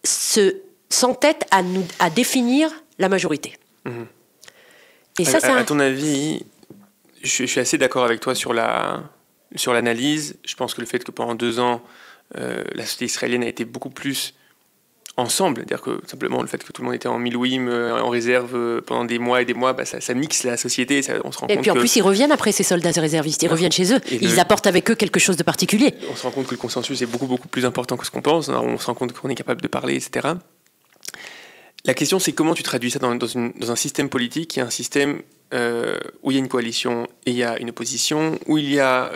s'entêtent à définir la majorité. Et ça, à ton avis, je suis assez d'accord avec toi sur l'analyse. Je pense que le fait que pendant 2 ans, la société israélienne a été beaucoup plus ensemble, c'est-à-dire que simplement le fait que tout le monde était en milouïm, en réserve pendant des mois et des mois, ça mixe la société, on se rend compte. Et puis en plus, ils reviennent après, ces soldats réservistes, ils reviennent chez eux, ils apportent avec eux quelque chose de particulier. On se rend compte que le consensus est beaucoup, beaucoup plus important que ce qu'on pense, on se rend compte qu'on est capable de parler, etc. La question, c'est comment tu traduis ça dans un système politique qui est un système où il y a une coalition et il y a une opposition, où il y a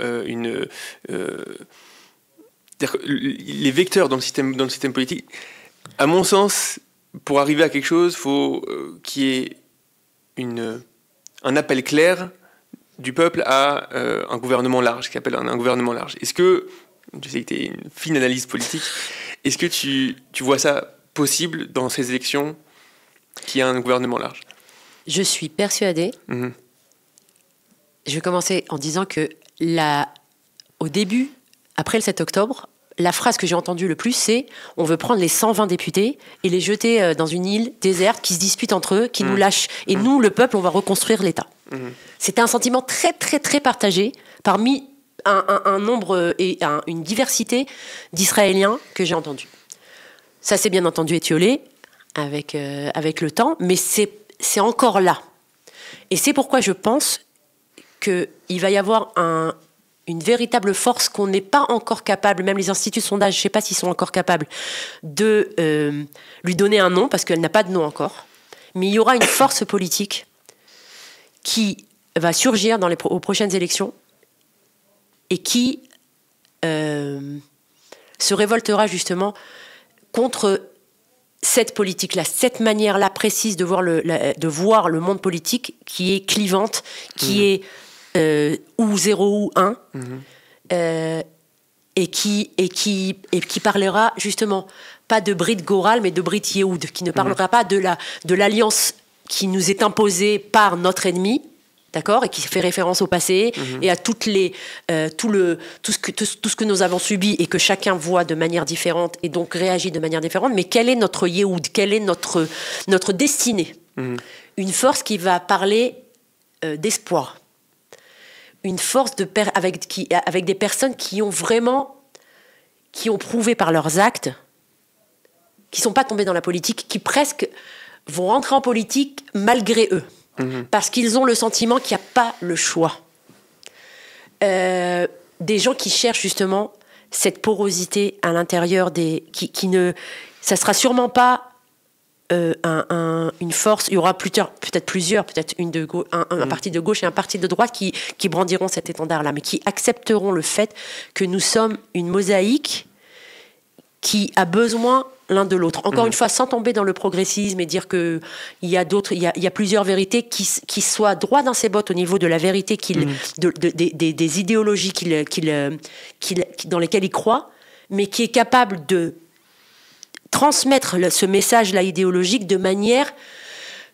les vecteurs dans le système politique. À mon sens, pour arriver à quelque chose, il faut qu'il y ait un appel clair du peuple à un gouvernement large, qui appelle un gouvernement large. Est-ce que, je sais que tu es une fine analyse politique, est-ce que tu vois ça possible dans ces élections qu'il y ait un gouvernement large? Je suis persuadée. Je vais commencer en disant que au début, après le 7 octobre, la phrase que j'ai entendue le plus, c'est « on veut prendre les 120 députés et les jeter dans une île déserte qui se disputent entre eux, qui nous lâchent. Et nous, le peuple, on va reconstruire l'État. » C'était un sentiment très, très, très partagé parmi un nombre et une diversité d'Israéliens que j'ai entendus. Ça s'est bien entendu étiolé avec le temps, mais c'est encore là. Et c'est pourquoi je pense qu'il va y avoir une véritable force qu'on n'est pas encore capable, même les instituts de sondage, je ne sais pas s'ils sont encore capables de lui donner un nom, parce qu'elle n'a pas de nom encore. Mais il y aura une force politique qui va surgir aux prochaines élections et qui se révoltera justement contre cette politique-là, cette manière-là précise de voir le monde politique qui est clivante, qui est ou 0 ou 1, et qui parlera justement pas de Brit Goral, mais de Brit Yehoud, qui ne parlera pas de l'alliance qui nous est imposée par notre ennemi, d'accord, et qui fait référence au passé et à tout ce que nous avons subi et que chacun voit de manière différente et donc réagit de manière différente. Mais quel est notre Yehoud, quelle est notre destinée? Une force qui va parler d'espoir. Une force avec des personnes qui ont prouvé par leurs actes, qui ne sont pas tombés dans la politique, qui presque vont rentrer en politique malgré eux, parce qu'ils ont le sentiment qu'il n'y a pas le choix. Des gens qui cherchent justement cette porosité à l'intérieur ça ne sera sûrement pas une force, il y aura peut-être plusieurs, peut-être un parti de gauche et un parti de droite qui brandiront cet étendard-là, mais qui accepteront le fait que nous sommes une mosaïque qui a besoin l'un de l'autre. Encore une fois, sans tomber dans le progressisme et dire qu'il y a plusieurs vérités qui soient droit dans ses bottes au niveau de la vérité, des idéologies dans lesquelles il croit, mais qui est capable de transmettre ce message-là idéologique de manière,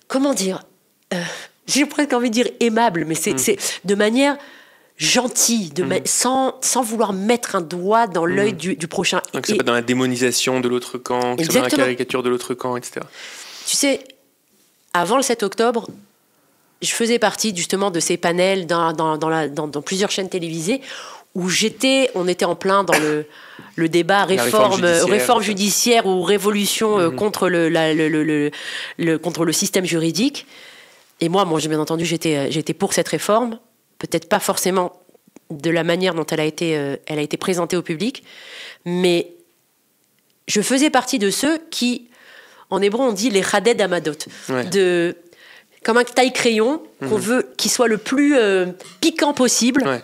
comment dire, j'ai presque envie de dire aimable, mais c'est de manière gentille, sans vouloir mettre un doigt dans l'œil du prochain. Donc c'est pas dans la démonisation de l'autre camp, que c'est dans la caricature de l'autre camp, etc. Tu sais, avant le 7 octobre, je faisais partie justement de ces panels dans plusieurs chaînes télévisées où on était en plein dans le débat réforme judiciaire ou révolution contre contre le système juridique. Et moi, bien entendu, j'étais pour cette réforme, peut-être pas forcément de la manière dont elle a été présentée au public, mais je faisais partie de ceux qui, en hébreu, on dit les chaded amadot, comme un taille-crayon qu'on veut qu'il soit le plus piquant possible. Ouais.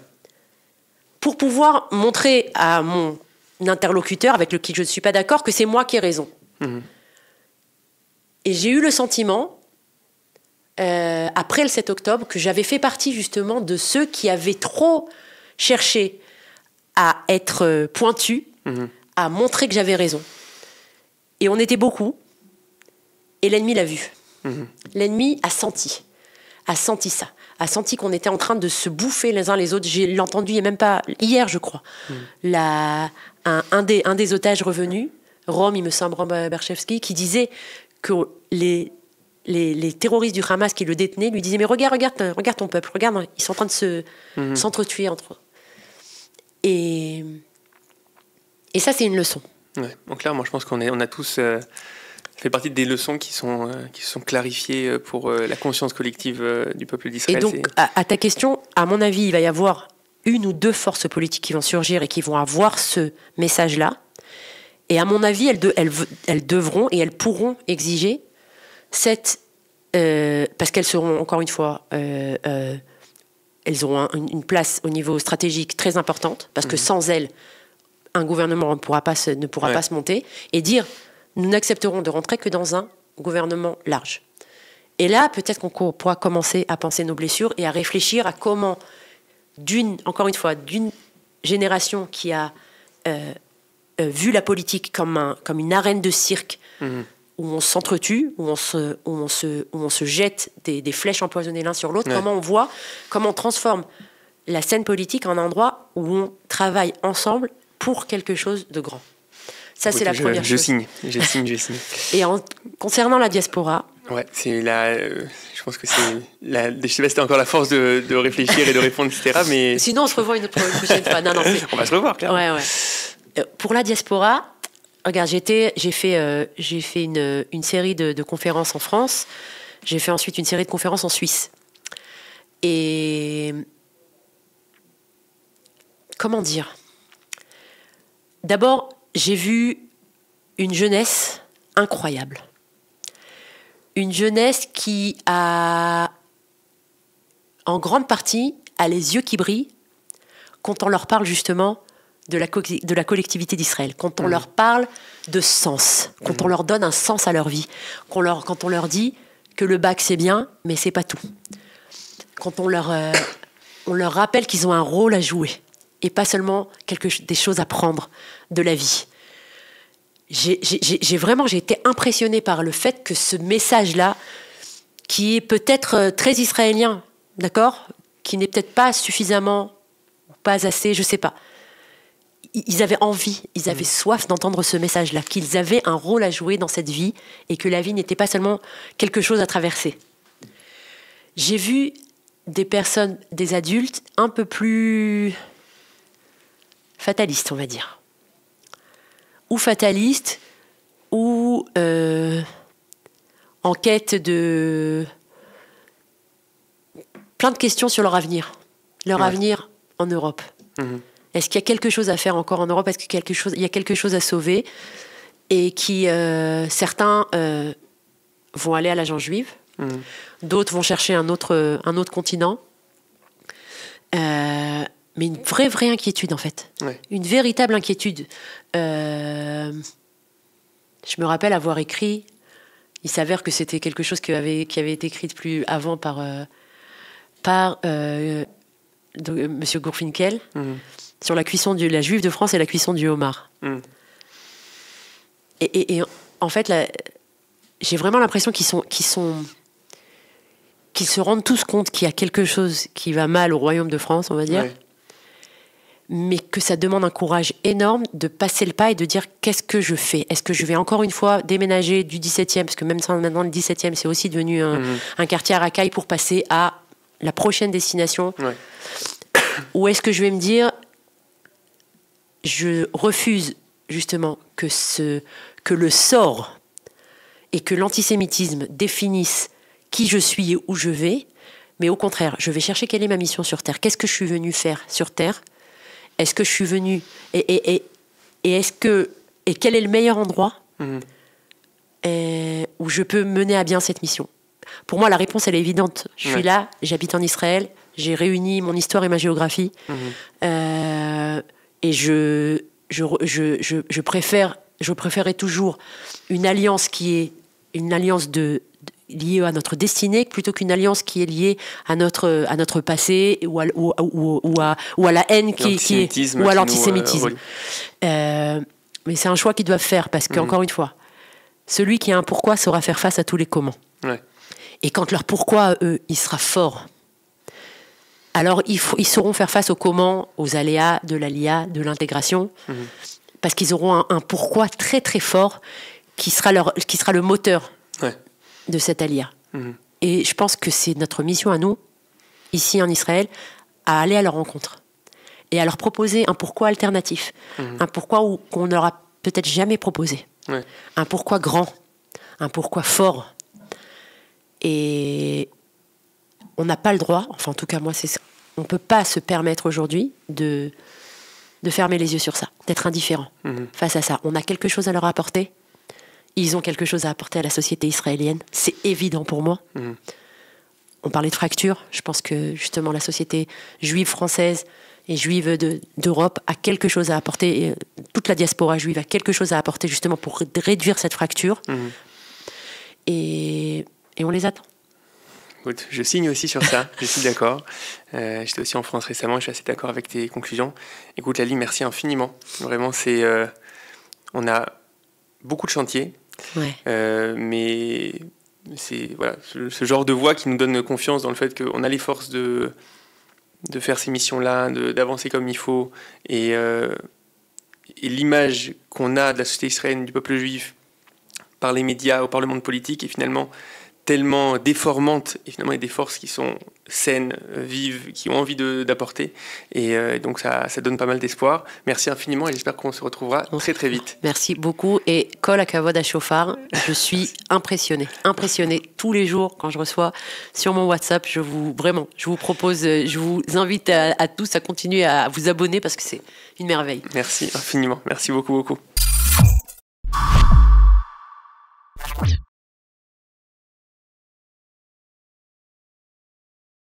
Pour pouvoir montrer à mon interlocuteur avec lequel je ne suis pas d'accord que c'est moi qui ai raison. Et j'ai eu le sentiment, après le 7 octobre, que j'avais fait partie justement de ceux qui avaient trop cherché à être pointus, à montrer que j'avais raison. Et on était beaucoup, et l'ennemi l'a vu. L'ennemi a senti ça. A senti qu'on était en train de se bouffer les uns les autres. J'ai entendu, il n'y a même pas hier, je crois, un des otages revenus, Rome Berchevski, qui disait que les terroristes du Hamas qui le détenaient lui disaient « Mais regarde ton peuple, regarde, ils sont en train de s'entretuer entre eux. » Et ça, c'est une leçon. Ouais. Donc là, moi, je pense qu'on a tous... Ça fait partie des leçons qui sont clarifiées pour la conscience collective du peuple d'Israël. Et donc, à ta question, à mon avis, il va y avoir une ou deux forces politiques qui vont surgir et qui vont avoir ce message-là. Et à mon avis, elles devront et elles pourront exiger parce qu'elles seront, encore une fois, elles auront une place au niveau stratégique très importante, parce que sans elles, un gouvernement ne pourra pas se monter, et dire, nous n'accepterons de rentrer que dans un gouvernement large. Et là, peut-être qu'on pourra commencer à penser nos blessures et à réfléchir à comment, encore une fois, d'une génération qui a vu la politique comme une arène de cirque, où on s'entretue, où on se jette des flèches empoisonnées l'un sur l'autre, comment on transforme la scène politique en un endroit où on travaille ensemble pour quelque chose de grand. Ça, c'est la première chose. Je signe. Et concernant la diaspora... Ouais, je pense que c'est je sais pas si t'as encore la force de réfléchir et de répondre, etc. Mais... Sinon, on se revoit une prochaine fois. Non, on va se revoir, clairement. Ouais. Pour la diaspora, regarde, j'ai fait une série de conférences en France. J'ai fait ensuite une série de conférences en Suisse. Et... Comment dire ? D'abord, j'ai vu une jeunesse incroyable. Une jeunesse qui a, en grande partie, a les yeux qui brillent quand on leur parle justement de la collectivité d'Israël, quand on leur parle de sens, quand on leur donne un sens à leur vie, quand on leur dit que le bac c'est bien, mais c'est pas tout. Quand on leur rappelle qu'ils ont un rôle à jouer et pas seulement des choses à prendre de la vie. J'ai été impressionnée par le fait que ce message-là, qui est peut-être très israélien, d'accord, qui n'est peut-être pas suffisamment, pas assez, je sais pas. Ils avaient envie, ils avaient soif d'entendre ce message-là, qu'ils avaient un rôle à jouer dans cette vie et que la vie n'était pas seulement quelque chose à traverser. J'ai vu des personnes, des adultes, un peu plus fatalistes, on va dire. Ou fatalistes, ou en quête de plein de questions sur leur avenir en Europe. Est-ce qu'il y a quelque chose à faire encore en Europe? Est-ce qu'il y a quelque chose à sauver? Et qui, certains vont aller à l'agence juive, d'autres vont chercher un autre continent. Mais une vraie inquiétude, en fait. Ouais. Une véritable inquiétude. Je me rappelle avoir écrit, il s'avère que c'était quelque chose qui avait été écrit plus avant par Monsieur Gourfinkel, sur la cuisson de la juive de France et la cuisson du homard. Et en fait, là, j'ai vraiment l'impression qu'ils se rendent tous compte qu'il y a quelque chose qui va mal au royaume de France, on va dire. Ouais. Mais que ça demande un courage énorme de passer le pas et de dire qu'est-ce que je fais? Est-ce que je vais encore une fois déménager du 17e, parce que même maintenant le 17e c'est aussi devenu un quartier à racailles, pour passer à la prochaine destination? Ouais. Ou est-ce que je vais me dire je refuse justement que le sort et que l'antisémitisme définissent qui je suis et où je vais, mais au contraire, je vais chercher quelle est ma mission sur Terre. Qu'est-ce que je suis venu faire sur Terre? Est-ce que je suis venu et quel est le meilleur endroit où je peux mener à bien cette mission? Pour moi, la réponse, elle est évidente. Je suis là, j'habite en Israël, j'ai réuni mon histoire et ma géographie, et je préférerais toujours une alliance qui est une alliance liée à notre destinée, plutôt qu'une alliance qui est liée à notre passé ou à la haine ou à l'antisémitisme. Mais c'est un choix qu'ils doivent faire, parce qu'encore une fois, celui qui a un pourquoi saura faire face à tous les comment. Ouais. Et quand leur pourquoi, eux, il sera fort, alors ils sauront faire face aux comment, aux aléas de l'ALIA, de l'intégration, parce qu'ils auront un pourquoi très très fort qui sera le moteur de cette alia. Et je pense que c'est notre mission à nous, ici en Israël, à aller à leur rencontre et à leur proposer un pourquoi alternatif, un pourquoi qu'on n'aura peut-être jamais proposé, un pourquoi grand, un pourquoi fort. Et on n'a pas le droit, enfin en tout cas moi c'est ça, on ne peut pas se permettre aujourd'hui de fermer les yeux sur ça, d'être indifférent face à ça. On a quelque chose à leur apporter, ils ont quelque chose à apporter à la société israélienne. C'est évident pour moi. On parlait de fracture. Je pense que justement la société juive française et juive d'Europe a quelque chose à apporter. Et toute la diaspora juive a quelque chose à apporter justement pour réduire cette fracture. Et on les attend. Écoute, je signe aussi sur ça, je suis d'accord. J'étais aussi en France récemment, je suis assez d'accord avec tes conclusions. Écoute Lali, merci infiniment. Vraiment, on a beaucoup de chantiers, mais c'est voilà, ce genre de voix qui nous donne confiance dans le fait qu'on a les forces de faire ces missions-là, d'avancer comme il faut. Et l'image qu'on a de la société israélienne, du peuple juif, par les médias, au Parlement politique, est finalement tellement déformante, et finalement il y a des forces qui sont saines, vives, qui ont envie d'apporter, et donc ça donne pas mal d'espoir. Merci infiniment et j'espère qu'on se retrouvera très très vite. Merci beaucoup et Kol Hakavod à Shofar, je suis impressionnée tous les jours quand je reçois sur mon WhatsApp, je vous propose, je vous invite à tous à continuer à vous abonner parce que c'est une merveille. Merci infiniment, merci beaucoup.